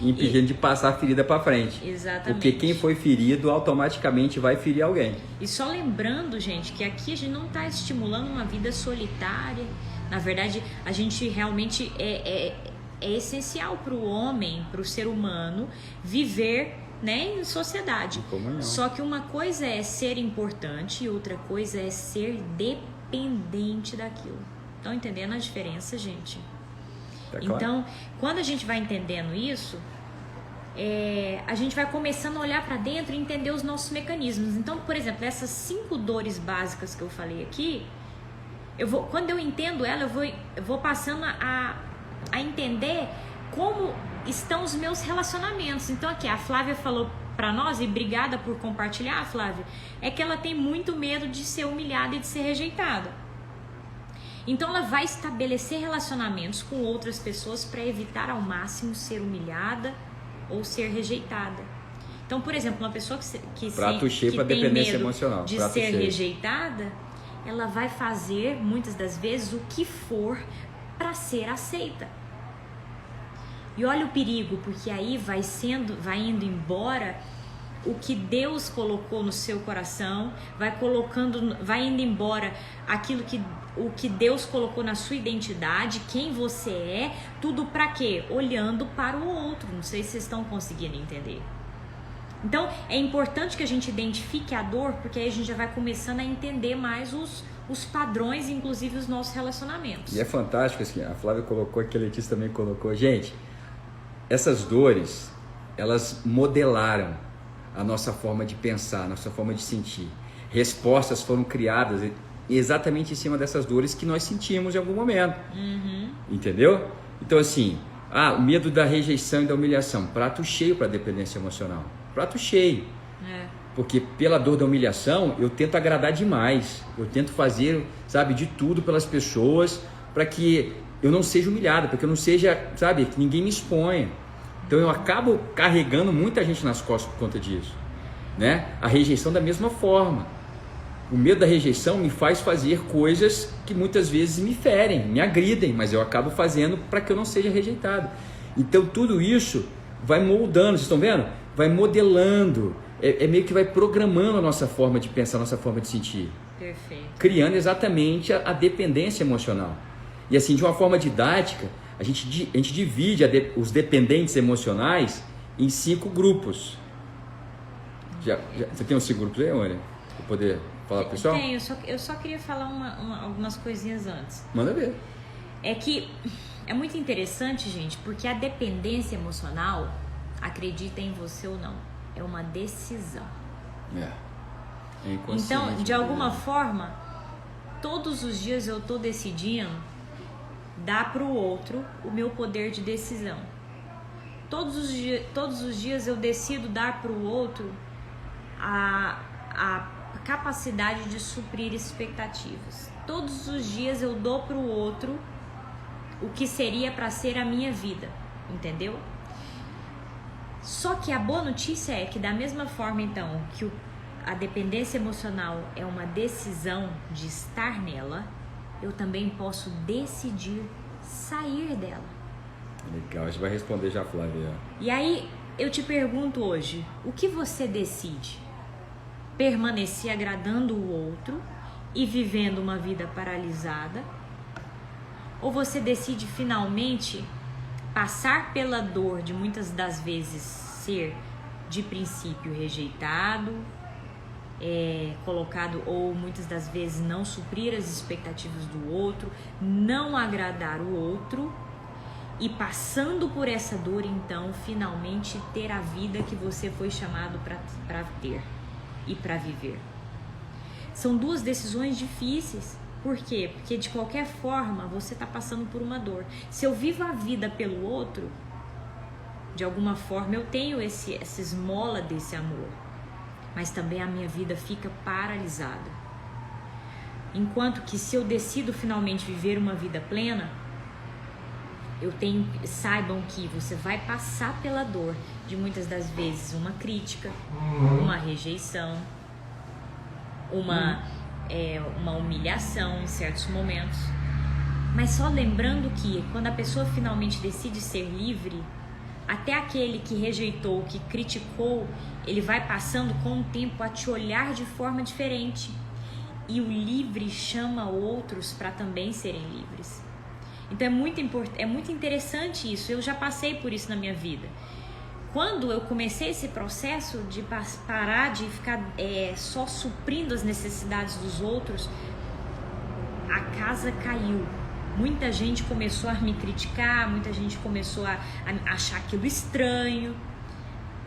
B: Impedindo de passar a ferida para frente.
A: Exatamente.
B: Porque quem foi ferido automaticamente vai ferir alguém.
A: E só lembrando, gente, que aqui a gente não está estimulando uma vida solitária. Na verdade, a gente realmente é essencial para o homem, para o ser humano, viver, né, em sociedade. Só que uma coisa é ser importante e outra coisa é ser dependente daquilo. Estão entendendo a diferença, gente?
B: Tá claro.
A: Então, quando a gente vai entendendo isso, a gente vai começando a olhar para dentro e entender os nossos mecanismos. Então, por exemplo, essas 5 dores básicas que eu falei aqui, quando eu entendo ela, eu vou passando a entender como estão os meus relacionamentos. Então aqui a Flávia falou pra nós, e obrigada por compartilhar, Flávia, é que ela tem muito medo de ser humilhada e de ser rejeitada. Então ela vai estabelecer relacionamentos com outras pessoas para evitar ao máximo ser humilhada ou ser rejeitada. Então, por exemplo, uma pessoa que tem medo de ser rejeitada, ela vai fazer muitas das vezes o que for para ser aceita. E olha o perigo, porque aí vai indo embora o que Deus colocou no seu coração, vai indo embora o que Deus colocou na sua identidade, quem você é, tudo para quê? Olhando para o outro. Não sei se vocês estão conseguindo entender. Então, é importante que a gente identifique a dor, porque aí a gente já vai começando a entender mais os padrões, inclusive os nossos relacionamentos.
B: E é fantástico, assim, a Flávia colocou, que a Letícia também colocou. Gente, essas dores, elas modelaram a nossa forma de pensar, a nossa forma de sentir. Respostas foram criadas exatamente em cima dessas dores que nós sentimos em algum momento. Entendeu? Então assim, o medo da rejeição e da humilhação, prato cheio para dependência emocional. Prato cheio. Porque pela dor da humilhação, eu tento agradar demais. Eu tento fazer, sabe, de tudo pelas pessoas para que eu não seja humilhado, para que eu não seja, sabe, que ninguém me exponha. Então eu acabo carregando muita gente nas costas por conta disso, né? A rejeição da mesma forma. O medo da rejeição me faz fazer coisas que muitas vezes me ferem, me agridem, mas eu acabo fazendo para que eu não seja rejeitado. Então tudo isso vai moldando, vocês estão vendo? Vai modelando, é meio que vai programando a nossa forma de pensar, a nossa forma de sentir.
A: Perfeito.
B: Criando exatamente a dependência emocional. E assim, de uma forma didática, a gente divide os dependentes emocionais em 5 grupos. Você tem uns 5 grupos aí, Mônica? Para poder falar pro pessoal?
A: Tenho, eu só queria falar algumas coisinhas antes.
B: Manda ver.
A: É que é muito interessante, gente, porque a dependência emocional, acredita em você ou não, é uma decisão.
B: É inconsciente.
A: Então, de alguma forma, todos os dias eu tô decidindo dar pro outro o meu poder de decisão. Todos os dias eu decido dar pro outro a capacidade de suprir expectativas. Todos os dias eu dou pro outro o que seria para ser a minha vida, entendeu? Só que a boa notícia é que da mesma forma, então, que a dependência emocional é uma decisão de estar nela, eu também posso decidir sair dela.
B: Legal, a gente vai responder já, Flávia.
A: E aí, eu te pergunto hoje, o que você decide? Permanecer agradando o outro e vivendo uma vida paralisada? Ou você decide finalmente passar pela dor de muitas das vezes ser de princípio rejeitado, colocado, ou muitas das vezes não suprir as expectativas do outro, não agradar o outro, e passando por essa dor, então, finalmente ter a vida que você foi chamado para ter e para viver. São 2 decisões difíceis. Por quê? Porque de qualquer forma você está passando por uma dor. Se eu vivo a vida pelo outro, de alguma forma eu tenho essa esmola desse amor, mas também a minha vida fica paralisada. Enquanto que se eu decido finalmente viver uma vida plena, saibam que você vai passar pela dor de muitas das vezes uma crítica, uma rejeição, uma humilhação em certos momentos. Mas só lembrando que quando a pessoa finalmente decide ser livre, até aquele que rejeitou, que criticou, ele vai passando com o tempo a te olhar de forma diferente. E o livre chama outros para também serem livres. Então é muito interessante isso. Eu já passei por isso na minha vida. Quando eu comecei esse processo de parar de ficar só suprindo as necessidades dos outros, a casa caiu. Muita gente começou a me criticar, muita gente começou a achar aquilo estranho.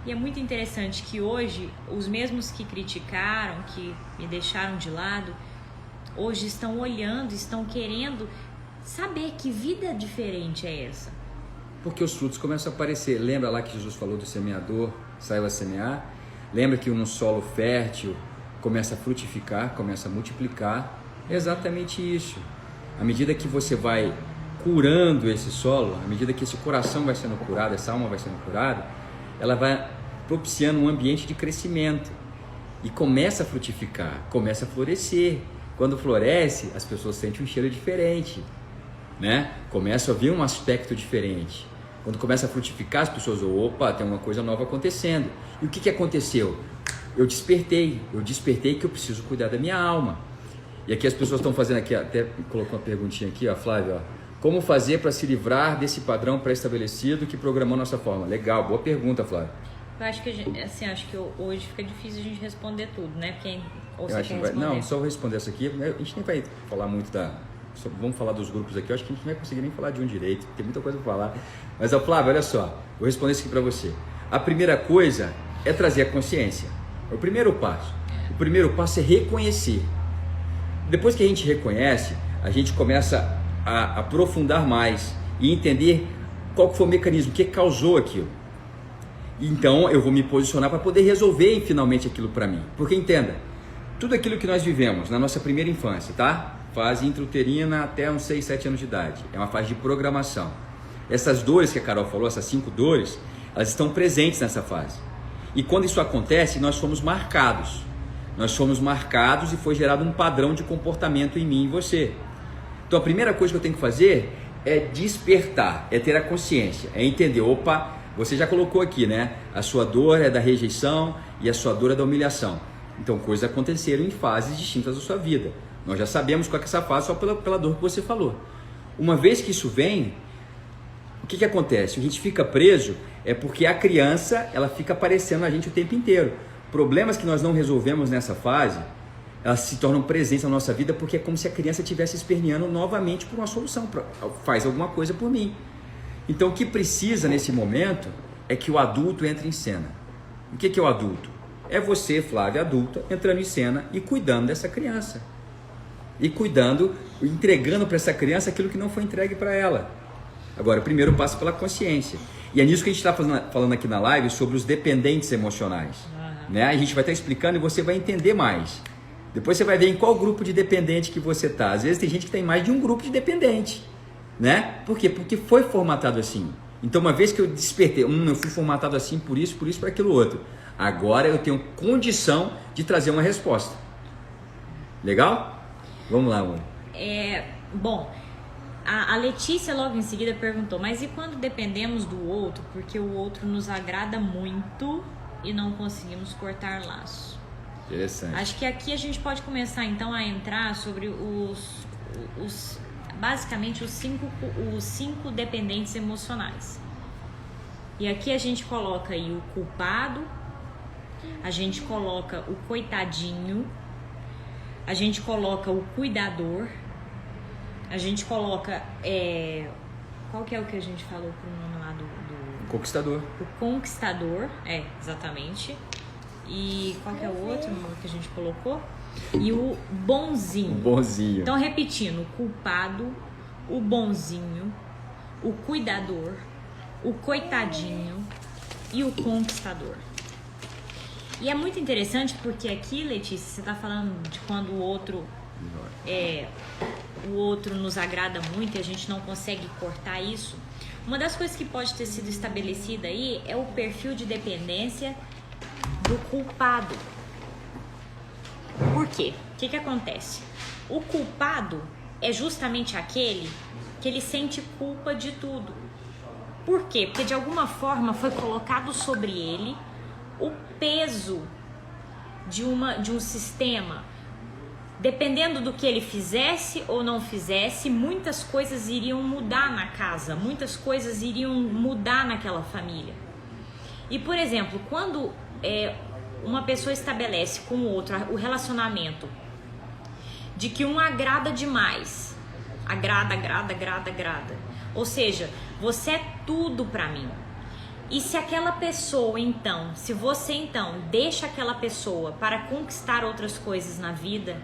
A: E é muito interessante que hoje, os mesmos que criticaram, que me deixaram de lado, hoje estão olhando, estão querendo saber que vida diferente é essa.
B: Porque os frutos começam a aparecer. Lembra lá que Jesus falou do semeador, saiu a semear? Lembra que num solo fértil começa a frutificar, começa a multiplicar? É exatamente isso. À medida que você vai curando esse solo, à medida que esse coração vai sendo curado, essa alma vai sendo curada, ela vai propiciando um ambiente de crescimento. E começa a frutificar, começa a florescer. Quando floresce, as pessoas sentem um cheiro diferente, né? Começa a vir um aspecto diferente. Quando começa a frutificar, as pessoas, opa, tem uma coisa nova acontecendo. E o que aconteceu? Eu despertei que eu preciso cuidar da minha alma. E aqui as pessoas estão fazendo aqui, até colocou uma perguntinha aqui, ó, Flávia, ó. Como fazer para se livrar desse padrão pré-estabelecido que programou nossa forma? Legal, boa pergunta, Flávia.
A: Eu acho que acho que hoje fica difícil a gente responder tudo, né? Porque ou
B: Não, só vou responder essa aqui. A gente nem vai falar muito vamos falar dos grupos aqui, eu acho que a gente não vai conseguir nem falar de um direito, tem muita coisa para falar. Mas, Flávio, olha só, vou responder isso aqui para você. A primeira coisa é trazer a consciência. É o primeiro passo. O primeiro passo é reconhecer. Depois que a gente reconhece, a gente começa a aprofundar mais e entender qual foi o mecanismo, o que causou aquilo. Então eu vou me posicionar para poder resolver finalmente aquilo para mim. Porque entenda, tudo aquilo que nós vivemos na nossa primeira infância, tá? Fase intrauterina até uns 6, 7 anos de idade. É uma fase de programação. Essas dores que a Carol falou, essas 5 dores, elas estão presentes nessa fase. E quando isso acontece, nós somos marcados. Nós somos marcados e foi gerado um padrão de comportamento em mim e em você. Então a primeira coisa que eu tenho que fazer é despertar, é ter a consciência, é entender, opa, você já colocou aqui, né? A sua dor é da rejeição e a sua dor é da humilhação. Então coisas aconteceram em fases distintas da sua vida. Nós já sabemos qual é essa fase só pela dor que você falou. Uma vez que isso vem, o que acontece? A gente fica preso é porque a criança ela fica aparecendo na gente o tempo inteiro. Problemas que nós não resolvemos nessa fase, elas se tornam presentes na nossa vida porque é como se a criança estivesse esperneando novamente por uma solução, faz alguma coisa por mim. Então o que precisa nesse momento é que o adulto entre em cena. O que é o adulto? É você, Flávia, adulta, entrando em cena e cuidando dessa criança. E cuidando, entregando para essa criança aquilo que não foi entregue para ela. Agora, o primeiro passo pela consciência. E é nisso que a gente está falando aqui na live sobre os dependentes emocionais. Né? A gente vai estar explicando e você vai entender mais. Depois você vai ver em qual grupo de dependente que você está. Às vezes tem gente que tem mais de um grupo de dependente. Né? Por quê? Porque foi formatado assim. Então uma vez que eu despertei, eu fui formatado assim por isso, por aquilo outro. Agora eu tenho condição de trazer uma resposta. Legal? Vamos lá, amor.
A: Bom, a Letícia logo em seguida perguntou, mas e quando dependemos do outro porque o outro nos agrada muito e não conseguimos cortar laço?
B: Interessante.
A: Acho que aqui a gente pode começar então a entrar sobre basicamente os cinco dependentes emocionais. E aqui a gente coloca aí o culpado, a gente coloca o coitadinho, a gente coloca o cuidador, a gente coloca qual que é o que a gente falou pro nome lá do
B: Conquistador.
A: O conquistador, exatamente. E qual que é o outro que a gente colocou? E o bonzinho.
B: O bonzinho.
A: Então, repetindo, o culpado, o bonzinho, o cuidador, o coitadinho e o conquistador. E é muito interessante porque aqui, Letícia, você está falando de quando o outro nos agrada muito e a gente não consegue cortar isso. Uma das coisas que pode ter sido estabelecida aí é o perfil de dependência do culpado. Por quê? O que acontece? O culpado é justamente aquele que ele sente culpa de tudo. Por quê? Porque de alguma forma foi colocado sobre ele o peso de um sistema. Dependendo do que ele fizesse ou não fizesse, muitas coisas iriam mudar na casa, muitas coisas iriam mudar naquela família. E, por exemplo, quando uma pessoa estabelece com o outro o relacionamento de que um agrada demais, agrada. Ou seja, você é tudo pra mim. E se aquela pessoa então, se você então deixa aquela pessoa para conquistar outras coisas na vida,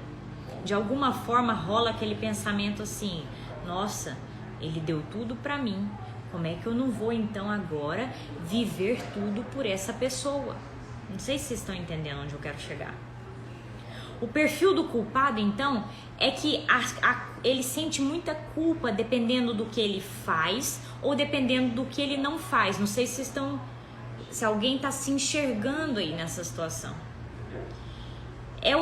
A: de alguma forma rola aquele pensamento assim, nossa, ele deu tudo pra mim, como é que eu não vou então agora viver tudo por essa pessoa? Não sei se vocês estão entendendo onde eu quero chegar. O perfil do culpado então é que ele sente muita culpa dependendo do que ele faz ou dependendo do que ele não faz. Não sei se alguém está se enxergando aí nessa situação.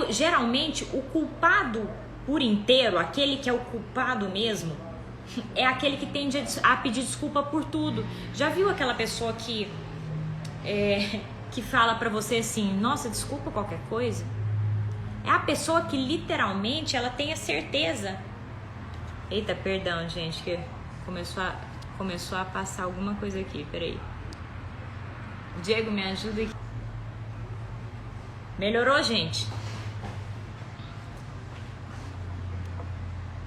A: Geralmente o culpado por inteiro, aquele que é o culpado mesmo, é aquele que tende a pedir desculpa por tudo. Já viu aquela pessoa que fala pra você assim, nossa, desculpa qualquer coisa? É a pessoa que literalmente ela tem a certeza. Eita, perdão, gente, que começou a passar alguma coisa aqui, peraí. Diego, me ajuda aqui. Melhorou, gente?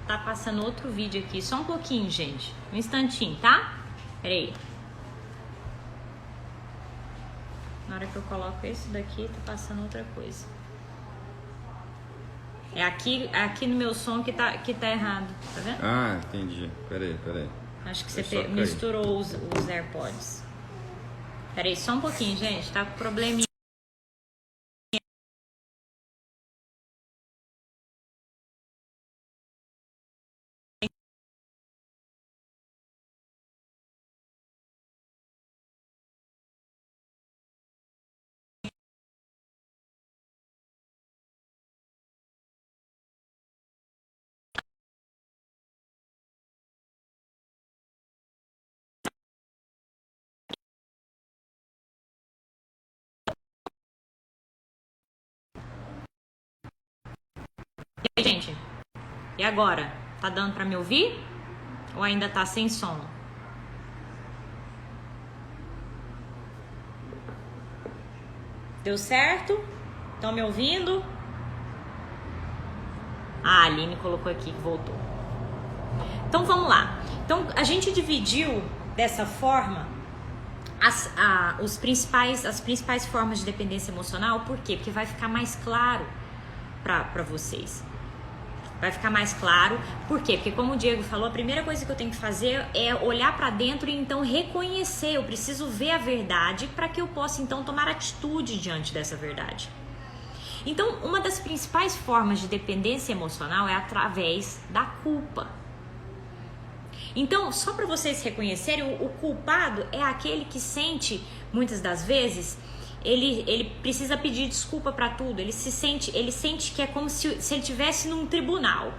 A: tá passando outro vídeo aqui. Só um pouquinho, gente. Um instantinho, tá? Pera aí. Na hora que eu coloco esse daqui, tá passando outra coisa. É aqui no meu som que tá errado, tá vendo?
B: Ah, entendi. Peraí.
A: Acho que você misturou os AirPods. Pera aí, só um pouquinho, gente. Tá com probleminha. E aí, gente? E agora? Tá dando pra me ouvir? Ou ainda tá sem som? Deu certo? Estão me ouvindo? A Aline colocou aqui que voltou. Então vamos lá. Então a gente dividiu dessa forma as principais formas de dependência emocional. Por quê? Porque vai ficar mais claro para vocês. Vai ficar mais claro. Por quê? Porque como o Diego falou, a primeira coisa que eu tenho que fazer é olhar para dentro e então reconhecer. Eu preciso ver a verdade para que eu possa então tomar atitude diante dessa verdade. Então, uma das principais formas de dependência emocional é através da culpa. Então, só para vocês reconhecerem, o culpado é aquele que sente, muitas das vezes, ele precisa pedir desculpa para tudo. Ele sente que é como se ele estivesse num tribunal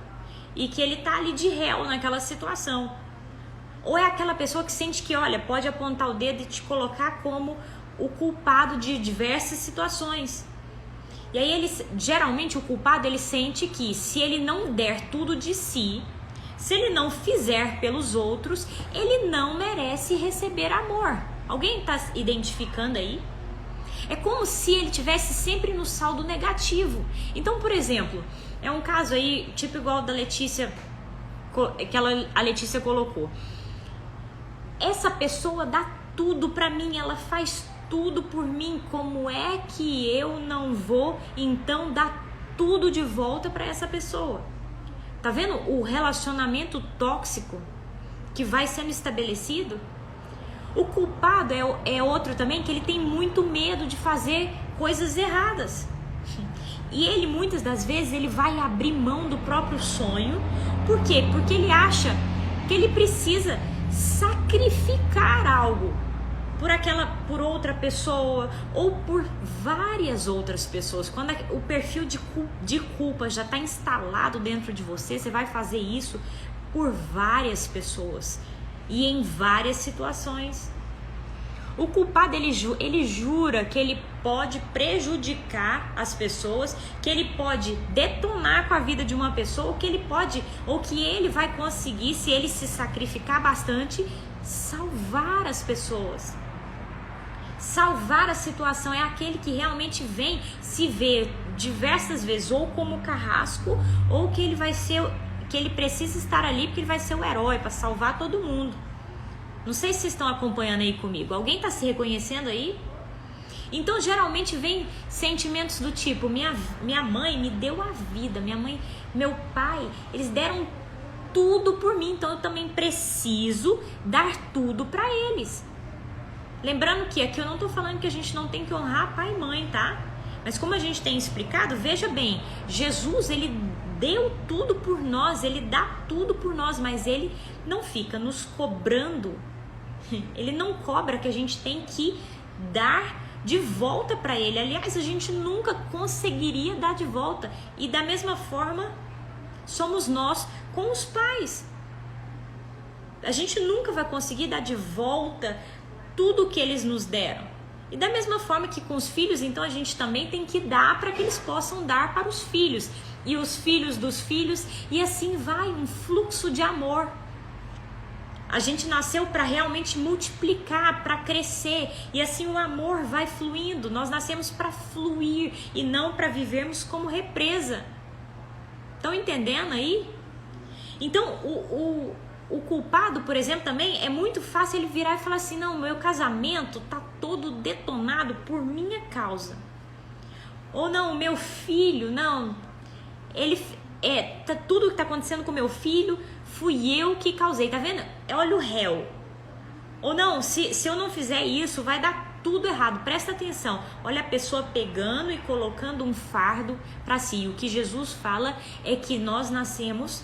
A: e que ele tá ali de réu naquela situação. Ou é aquela pessoa que sente que, olha, pode apontar o dedo e te colocar como o culpado de diversas situações. E aí geralmente o culpado ele sente que se ele não der tudo de si, se ele não fizer pelos outros, ele não merece receber amor. Alguém está identificando aí? É como se ele tivesse sempre no saldo negativo. Então, por exemplo, é um caso aí, tipo igual da Letícia, a Letícia colocou. Essa pessoa dá tudo pra mim, ela faz tudo por mim, como é que eu não vou então dar tudo de volta pra essa pessoa? Tá vendo o relacionamento tóxico que vai sendo estabelecido? O culpado é outro também que ele tem muito medo de fazer coisas erradas. E ele, muitas das vezes, ele vai abrir mão do próprio sonho. Por quê? Porque ele acha que ele precisa sacrificar algo por outra pessoa ou por várias outras pessoas. Quando o perfil de culpa já está instalado dentro de você, você vai fazer isso por várias pessoas e em várias situações. O culpado, ele jura que ele pode prejudicar as pessoas, que ele pode detonar com a vida de uma pessoa, ou que ele vai conseguir, se ele se sacrificar bastante, salvar as pessoas. Salvar a situação é aquele que realmente vem se ver diversas vezes ou como carrasco, ou que ele precisa estar ali porque ele vai ser o herói para salvar todo mundo. Não sei se vocês estão acompanhando aí comigo. Alguém está se reconhecendo aí? Então, geralmente vem sentimentos do tipo, minha mãe me deu a vida, minha mãe, meu pai, eles deram tudo por mim, então eu também preciso dar tudo para eles. Lembrando que aqui eu não estou falando que a gente não tem que honrar pai e mãe, tá? Mas como a gente tem explicado, veja bem, Jesus, ele deu tudo por nós, ele dá tudo por nós, mas ele não fica nos cobrando. Ele não cobra que a gente tem que dar de volta para ele. Aliás, a gente nunca conseguiria dar de volta. E da mesma forma, somos nós com os pais. A gente nunca vai conseguir dar de volta tudo que eles nos deram. E da mesma forma que com os filhos, então a gente também tem que dar para que eles possam dar para os filhos. E os filhos dos filhos, e assim vai, um fluxo de amor. A gente nasceu para realmente multiplicar, para crescer, e assim o amor vai fluindo. Nós nascemos para fluir e não para vivermos como represa. Estão entendendo aí? Então, o culpado, por exemplo, também é muito fácil ele virar e falar assim, não, meu casamento tá todo detonado por minha causa. Ou não, meu filho, não, tudo que tá acontecendo com meu filho, fui eu que causei, tá vendo? Olha o réu. Ou não, se eu não fizer isso, vai dar tudo errado. Presta atenção. Olha a pessoa pegando e colocando um fardo para si. E o que Jesus fala é que nós nascemos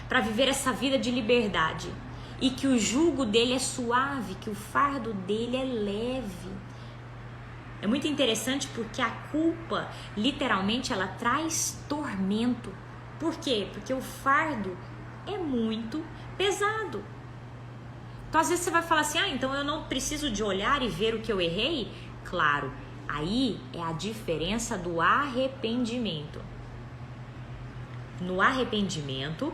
A: para viver essa vida de liberdade. E que o jugo dele é suave, que o fardo dele é leve. É muito interessante porque a culpa, literalmente, ela traz tormento. Por quê? Porque o fardo é muito pesado. Então, às vezes você vai falar assim, então eu não preciso de olhar e ver o que eu errei? Claro, aí é a diferença do arrependimento. No arrependimento,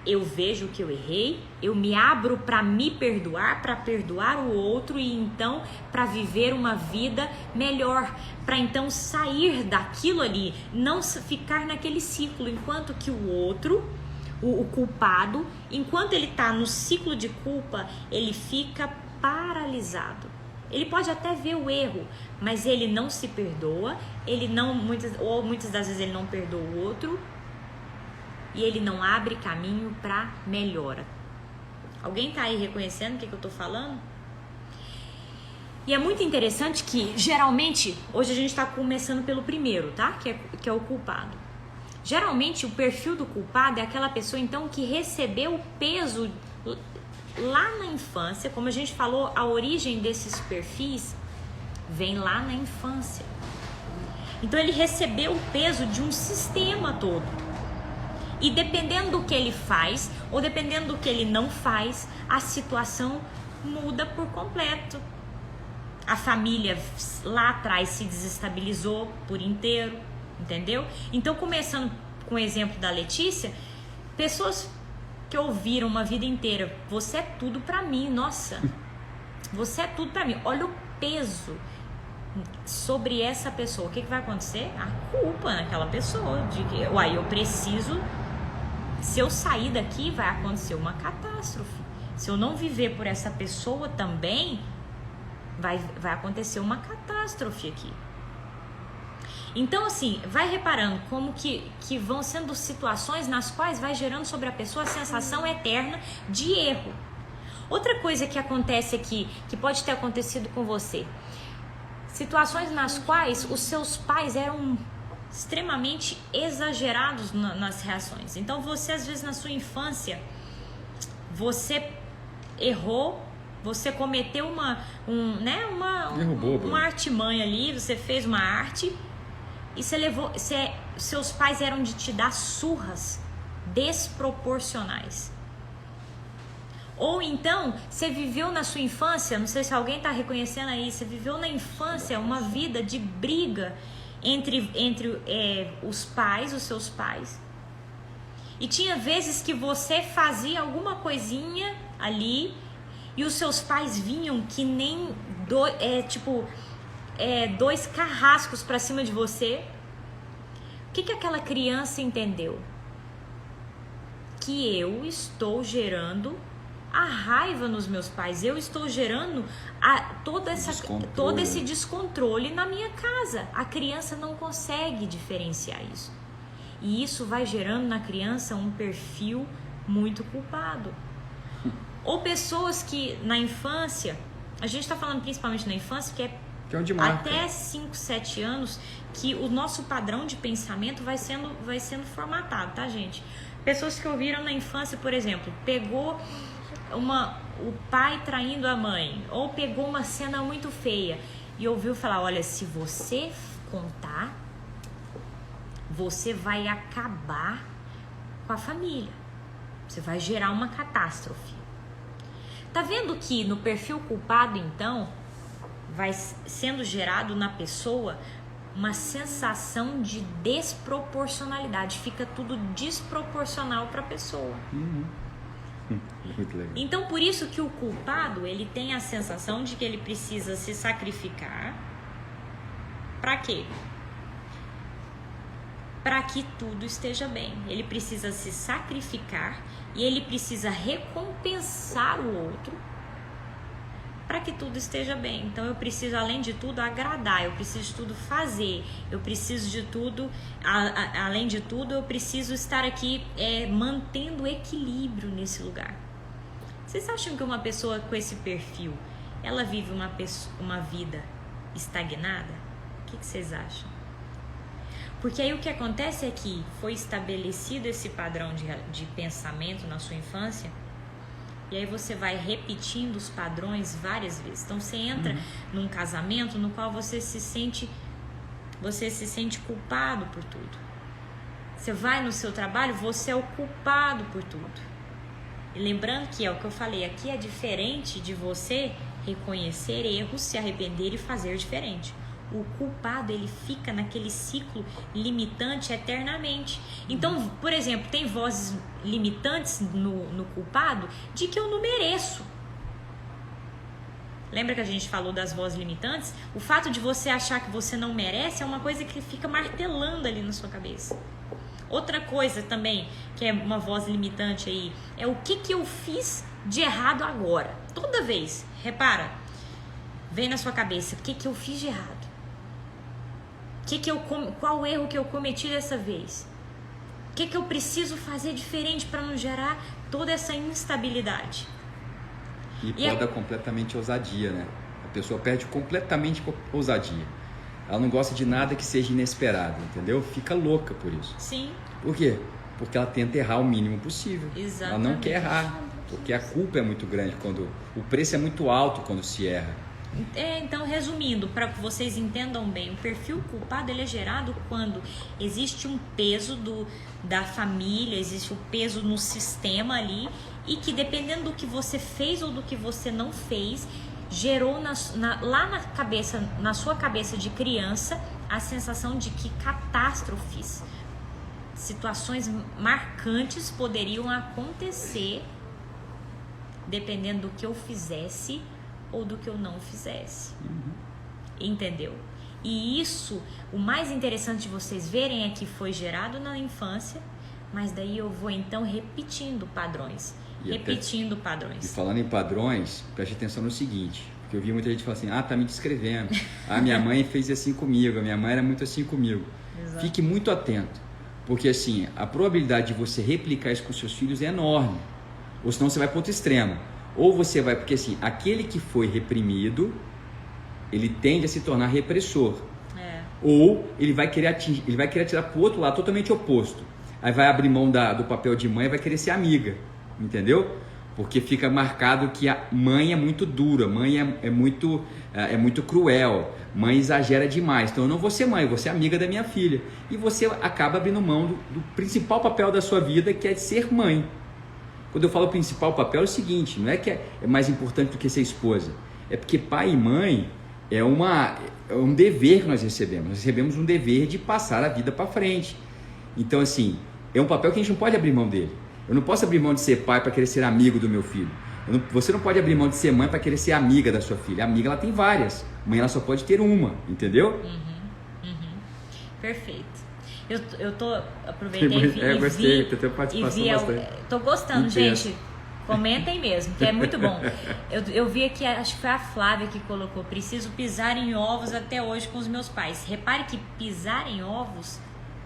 A: eu vejo o que eu errei, eu me abro para me perdoar, para perdoar o outro e então para viver uma vida melhor, para então sair daquilo ali, não ficar naquele ciclo, enquanto que o outro, o culpado, enquanto ele está no ciclo de culpa, ele fica paralisado. Ele pode até ver o erro, mas ele não se perdoa, muitas das vezes ele não perdoa o outro, e ele não abre caminho para melhora. Alguém tá aí reconhecendo o que eu tô falando? E é muito interessante que, geralmente, hoje a gente tá começando pelo primeiro, tá? Que é o culpado. Geralmente, o perfil do culpado é aquela pessoa, então, que recebeu o peso lá na infância. Como a gente falou, a origem desses perfis vem lá na infância. Então, ele recebeu o peso de um sistema todo. E dependendo do que ele faz, ou dependendo do que ele não faz, a situação muda por completo. A família lá atrás se desestabilizou por inteiro, entendeu? Então, começando com o exemplo da Letícia, pessoas que ouviram uma vida inteira, você é tudo pra mim, nossa, você é tudo pra mim. Olha o peso sobre essa pessoa. O que vai acontecer? A culpa naquela pessoa, de que, eu preciso... Se eu sair daqui, vai acontecer uma catástrofe. Se eu não viver por essa pessoa também, vai acontecer uma catástrofe aqui. Então, assim, vai reparando como que vão sendo situações nas quais vai gerando sobre a pessoa a sensação eterna de erro. Outra coisa que acontece aqui, que pode ter acontecido com você, situações nas quais os seus pais eram extremamente exagerados nas reações. Então você, às vezes, na sua infância, você errou, você cometeu
B: erro bobo,
A: uma artimanha ali, você fez uma arte e seus pais eram de te dar surras desproporcionais. Ou então, você viveu na sua infância, não sei se alguém está reconhecendo aí, você viveu na infância uma vida de briga entre os pais, os seus pais. E tinha vezes que você fazia alguma coisinha ali e os seus pais vinham que nem dois carrascos para cima de você. O que aquela criança entendeu? Que eu estou gerando a raiva nos meus pais, eu estou gerando todo esse descontrole na minha casa. A criança não consegue diferenciar isso. E isso vai gerando na criança um perfil muito culpado. Ou pessoas que na infância, a gente está falando principalmente na infância, que é
B: onde marca.
A: Até 5, 7 anos, que o nosso padrão de pensamento vai sendo formatado, tá, gente? Pessoas que ouviram na infância, por exemplo, pegou o pai traindo a mãe, ou pegou uma cena muito feia e ouviu falar, olha, se você contar, você vai acabar com a família, você vai gerar uma catástrofe. Tá vendo que no perfil culpado, então, vai sendo gerado na pessoa uma sensação de desproporcionalidade, fica tudo desproporcional para a pessoa.
B: Muito legal.
A: Então, por isso que o culpado, ele tem a sensação de que ele precisa se sacrificar. Pra quê? para que tudo esteja bem. Ele precisa se sacrificar e ele precisa recompensar o outro para que tudo esteja bem. Então eu preciso, além de tudo, agradar, eu preciso de tudo fazer, eu preciso de tudo, além de tudo, eu preciso estar aqui mantendo equilíbrio nesse lugar. Vocês acham que uma pessoa com esse perfil, ela vive uma vida estagnada? O que vocês acham? Porque aí o que acontece é que foi estabelecido esse padrão de pensamento na sua infância, e aí você vai repetindo os padrões várias vezes. Então você entra num casamento no qual você se sente culpado por tudo. Você vai no seu trabalho, você é o culpado por tudo. E lembrando que é o que eu falei, aqui é diferente de você reconhecer erros, se arrepender e fazer diferente. O culpado, ele fica naquele ciclo limitante eternamente. Então, por exemplo, tem vozes limitantes no culpado de que eu não mereço. Lembra que a gente falou das vozes limitantes? O fato de você achar que você não merece é uma coisa que fica martelando ali na sua cabeça. Outra coisa também, que é uma voz limitante aí, é o que eu fiz de errado agora. Toda vez, repara, vem na sua cabeça, o que eu fiz de errado? Qual erro que eu cometi dessa vez? O que eu preciso fazer diferente para não gerar toda essa instabilidade?
B: E poda completamente ousadia, né? A pessoa perde completamente ousadia. Ela não gosta de nada que seja inesperado, entendeu? Fica louca por isso.
A: Sim.
B: Por quê? Porque ela tenta errar o mínimo possível.
A: Exatamente.
B: Ela não quer errar, porque a culpa é muito grande, o preço é muito alto quando se erra.
A: Então, resumindo, para que vocês entendam bem, o perfil culpado ele é gerado quando existe um peso da família, existe um peso no sistema ali, e que dependendo do que você fez ou do que você não fez, gerou lá na sua cabeça de criança a sensação de que catástrofes, situações marcantes poderiam acontecer dependendo do que eu fizesse ou do que eu não fizesse. Entendeu? E isso, o mais interessante de vocês verem é que foi gerado na infância, mas daí eu vou então repetindo padrões.
B: E falando em padrões, preste atenção no seguinte, porque eu vi muita gente falar assim, tá me descrevendo, minha mãe fez assim comigo, a minha mãe era muito assim comigo. Exato. Fique muito atento, porque assim, a probabilidade de você replicar isso com seus filhos é enorme, ou senão você vai para outro extremo. Ou você vai, porque assim, aquele que foi reprimido, ele tende a se tornar repressor. Ou ele vai querer atirar para o outro lado, totalmente oposto. Aí vai abrir mão do papel de mãe e vai querer ser amiga, entendeu? Porque fica marcado que a mãe é muito dura, mãe é muito cruel, mãe exagera demais. Então eu não vou ser mãe, eu vou ser amiga da minha filha. E você acaba abrindo mão do principal papel da sua vida, que é de ser mãe. Quando eu falo principal papel é o seguinte, não é que é mais importante do que ser esposa, é porque pai e mãe é um dever que nós recebemos um dever de passar a vida para frente. Então assim, é um papel que a gente não pode abrir mão dele. Eu não posso abrir mão de ser pai para querer ser amigo do meu filho. Você não pode abrir mão de ser mãe para querer ser amiga da sua filha. A amiga ela tem várias, mãe ela só pode ter uma, entendeu?
A: Perfeito. Aproveitei
B: e gostei, vi, participação bastante.
A: Tô gostando, gente. Comentem mesmo, que é muito bom. Eu vi aqui, acho que foi a Flávia que colocou, preciso pisar em ovos até hoje com os meus pais. Repare que pisar em ovos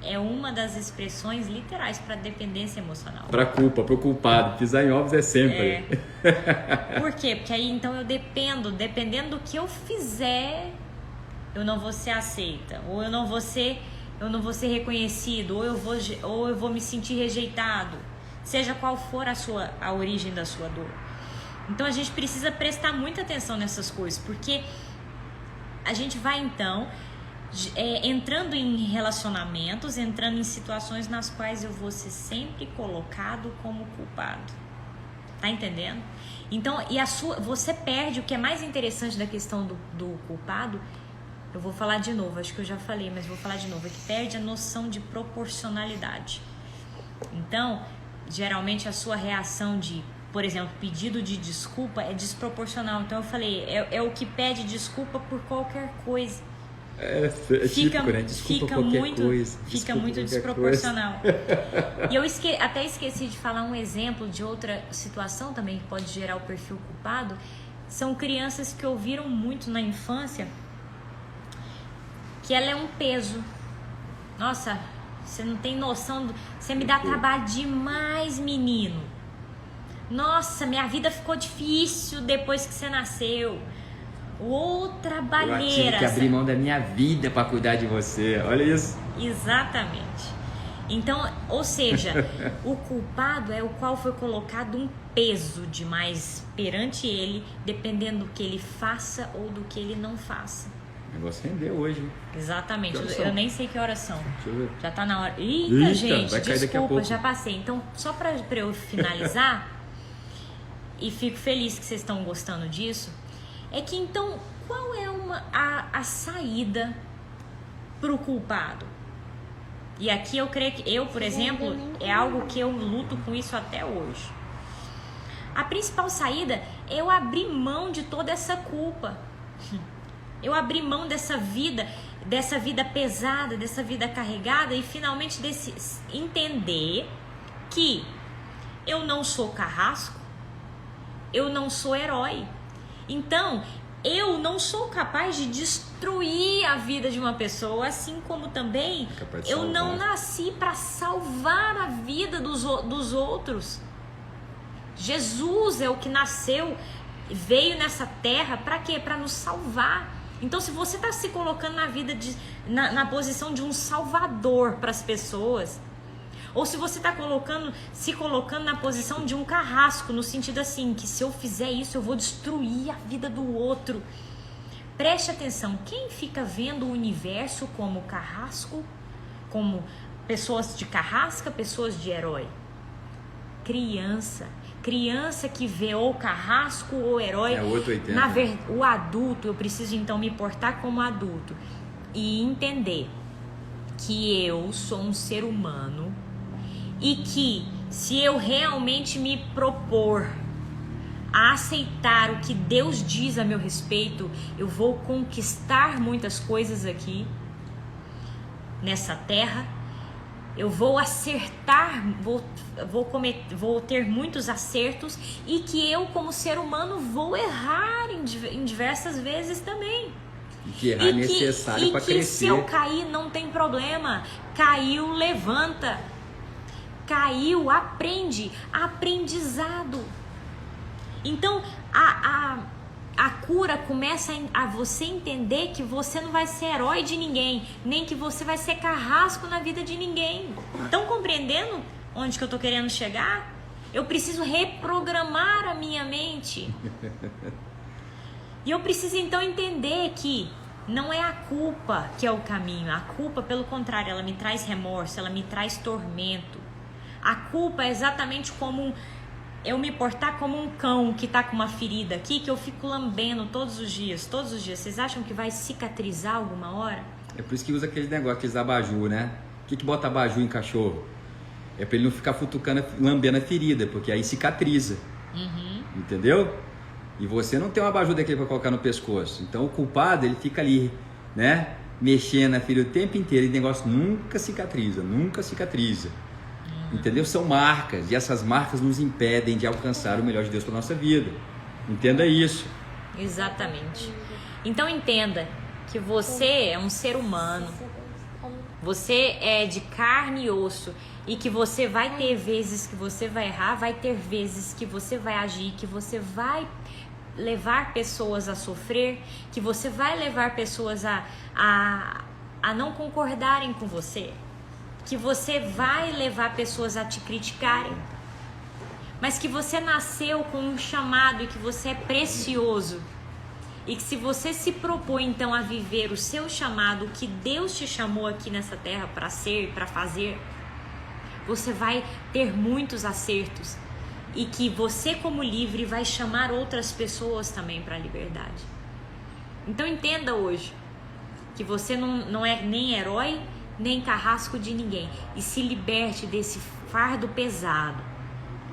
A: é uma das expressões literais para dependência emocional.
B: Para culpa, para o culpado. Pisar em ovos é sempre.
A: Por quê? Porque aí então eu dependendo do que eu fizer, eu não vou ser aceita, ou eu não vou ser reconhecido, ou eu vou me sentir rejeitado, seja qual for a origem da sua dor. Então a gente precisa prestar muita atenção nessas coisas, porque a gente vai então entrando em relacionamentos, entrando em situações nas quais eu vou ser sempre colocado como culpado. Tá entendendo? Então, você perde, o que é mais interessante da questão do culpado. Eu vou falar de novo, acho que eu já falei, mas vou falar de novo, é que perde a noção de proporcionalidade. Então, geralmente a sua reação de, por exemplo, pedido de desculpa é desproporcional. Então eu falei, é o que pede desculpa por qualquer coisa.
B: É típico, né? Desculpa qualquer coisa.
A: Fica muito desproporcional. E eu até esqueci de falar um exemplo de outra situação também que pode gerar o perfil culpado. São crianças que ouviram muito na infância que ela é um peso. Nossa, você não tem noção. Você me dá trabalho demais, menino. Nossa, minha vida ficou difícil depois que você nasceu. Outra balheira.
B: Eu tive que abrir mão da minha vida para cuidar de você. Olha isso.
A: Exatamente. Então, ou seja, o culpado é o qual foi colocado um peso demais perante ele, dependendo do que ele faça ou do que ele não faça.
B: O negócio rendeu hoje, hein?
A: Exatamente. Eu nem sei que horas são.
B: Deixa eu ver.
A: Já tá na hora. Eita, gente,
B: vai cair daqui a
A: desculpa,
B: pouco.
A: já passei. Então, só pra eu finalizar, e fico feliz que vocês estão gostando disso, é que então, qual é a saída pro culpado? E aqui eu creio que por exemplo, é algo que eu luto com isso até hoje. A principal saída é eu abrir mão de toda essa culpa. Eu abrir mão dessa vida pesada, dessa vida carregada e finalmente entender que eu não sou carrasco, eu não sou herói. Então, eu não sou capaz de destruir a vida de uma pessoa, assim como também eu não nasci para salvar a vida dos outros. Jesus é o que nasceu, veio nessa terra para quê? Para nos salvar. Então, se você está se colocando na posição de um salvador para as pessoas, ou se você está se colocando na posição de um carrasco, no sentido assim, que se eu fizer isso, eu vou destruir a vida do outro. Preste atenção, quem fica vendo o universo como carrasco, como pessoas de carrasca, pessoas de herói? Criança que vê ou carrasco ou herói.
B: É 880.
A: O adulto, eu preciso então me portar como adulto e entender que eu sou um ser humano e que se eu realmente me propor a aceitar o que Deus diz a meu respeito, eu vou conquistar muitas coisas aqui nessa terra. Eu vou acertar, vou ter muitos acertos e que eu, como ser humano, vou errar em diversas vezes também.
B: E que errar é necessário para crescer.
A: E que se eu cair, não tem problema. Caiu, levanta. Caiu, aprende. Aprendizado. Então, a cura começa a você entender que você não vai ser herói de ninguém, nem que você vai ser carrasco na vida de ninguém. Estão compreendendo onde que eu estou querendo chegar? Eu preciso reprogramar a minha mente. E eu preciso então entender que não é a culpa que é o caminho. A culpa, pelo contrário, ela me traz remorso, ela me traz tormento. A culpa é exatamente como eu me portar como um cão que tá com uma ferida aqui, que eu fico lambendo todos os dias. Vocês acham que vai cicatrizar alguma hora?
B: É por isso que usa aquele negócio, aqueles abajur, né? Por que bota abajur em cachorro? É pra ele não ficar futucando, lambendo a ferida, porque aí cicatriza.
A: Uhum.
B: Entendeu? E você não tem um abajur daquele pra colocar no pescoço. Então o culpado, ele fica ali, né? Mexendo na ferida o tempo inteiro e o negócio nunca cicatriza. Entendeu? São marcas, e essas marcas nos impedem de alcançar o melhor de Deus para nossa vida. Entenda isso.
A: Exatamente. Então entenda que você é um ser humano, você é de carne e osso, e que você vai ter vezes que você vai errar, vai ter vezes que você vai agir, que você vai levar pessoas a sofrer, que você vai levar pessoas a não concordarem com você, que você vai levar pessoas a te criticarem, mas que você nasceu com um chamado e que você é precioso, e que se você se propõe então a viver o seu chamado, o que Deus te chamou aqui nessa terra para ser, para fazer, você vai ter muitos acertos, e que você, como livre, vai chamar outras pessoas também para a liberdade. Então entenda hoje que você não é nem herói nem carrasco de ninguém, e se liberte desse fardo pesado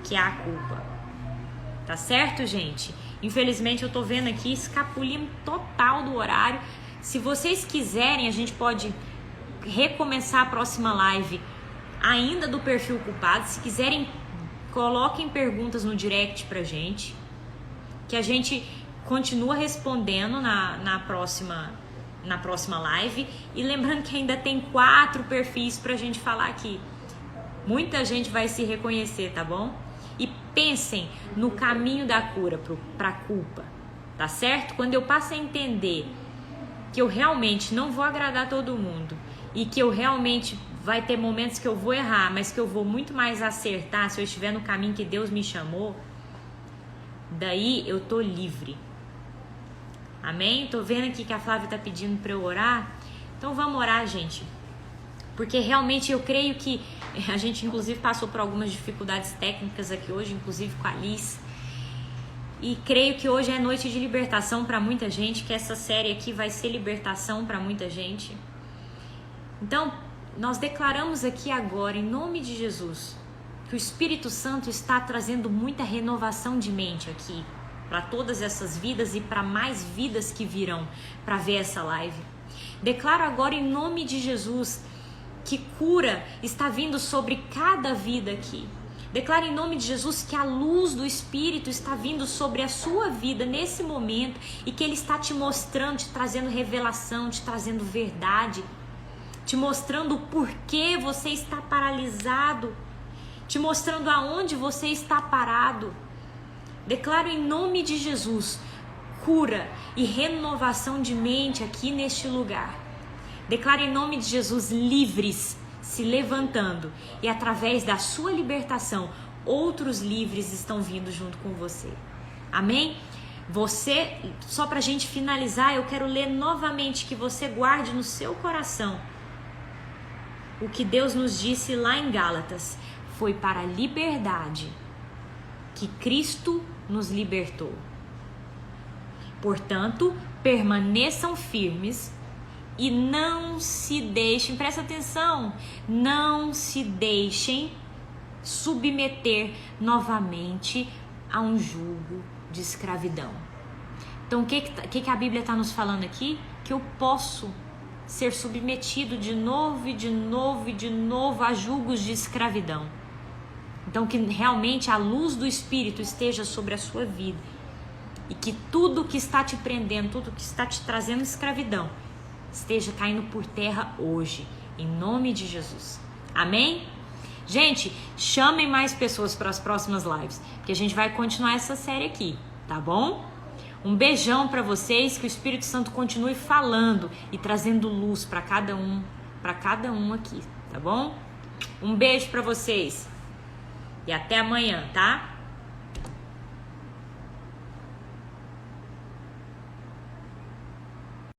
A: que é a culpa. Tá certo, gente? Infelizmente eu tô vendo aqui escapulimento total do horário. Se vocês quiserem, a gente pode recomeçar a próxima live ainda do perfil culpado. Se quiserem, coloquem perguntas no direct pra gente, que a gente continua respondendo na próxima live. E lembrando que ainda tem 4 perfis pra gente falar aqui. Muita gente vai se reconhecer, tá bom? E pensem no caminho da cura pra culpa, tá certo? Quando eu passo a entender que eu realmente não vou agradar todo mundo e que eu realmente vai ter momentos que eu vou errar, mas que eu vou muito mais acertar se eu estiver no caminho que Deus me chamou, daí eu tô livre. Amém? Tô vendo aqui que a Flávia tá pedindo para eu orar. Então vamos orar, gente. Porque realmente eu creio que a gente inclusive passou por algumas dificuldades técnicas aqui hoje, inclusive com a Alice. E creio que hoje é noite de libertação para muita gente, que essa série aqui vai ser libertação para muita gente. Então, nós declaramos aqui agora, em nome de Jesus, que o Espírito Santo está trazendo muita renovação de mente aqui, para todas essas vidas e para mais vidas que virão para ver essa live. Declaro agora em nome de Jesus que cura está vindo sobre cada vida aqui. Declaro em nome de Jesus que a luz do Espírito está vindo sobre a sua vida nesse momento e que Ele está te mostrando, te trazendo revelação, te trazendo verdade, te mostrando o porquê você está paralisado, te mostrando aonde você está parado. Declaro em nome de Jesus cura e renovação de mente aqui neste lugar. Declaro em nome de Jesus livres se levantando e através da sua libertação outros livres estão vindo junto com você. Amém? Você, só pra gente finalizar, eu quero ler novamente, que você guarde no seu coração o que Deus nos disse lá em Gálatas. Foi para a liberdade que Cristo nos libertou. Portanto, permaneçam firmes e não se deixem, presta atenção, não se deixem submeter novamente a um jugo de escravidão. Então, o que a Bíblia está nos falando aqui? Que eu posso ser submetido de novo e de novo e de novo a julgos de escravidão. Então, que realmente a luz do Espírito esteja sobre a sua vida e que tudo que está te prendendo, tudo que está te trazendo escravidão, esteja caindo por terra hoje, em nome de Jesus. Amém? Gente, chamem mais pessoas para as próximas lives, porque a gente vai continuar essa série aqui, tá bom? Um beijão para vocês, que o Espírito Santo continue falando e trazendo luz para cada um aqui, tá bom? Um beijo para vocês e até amanhã, tá?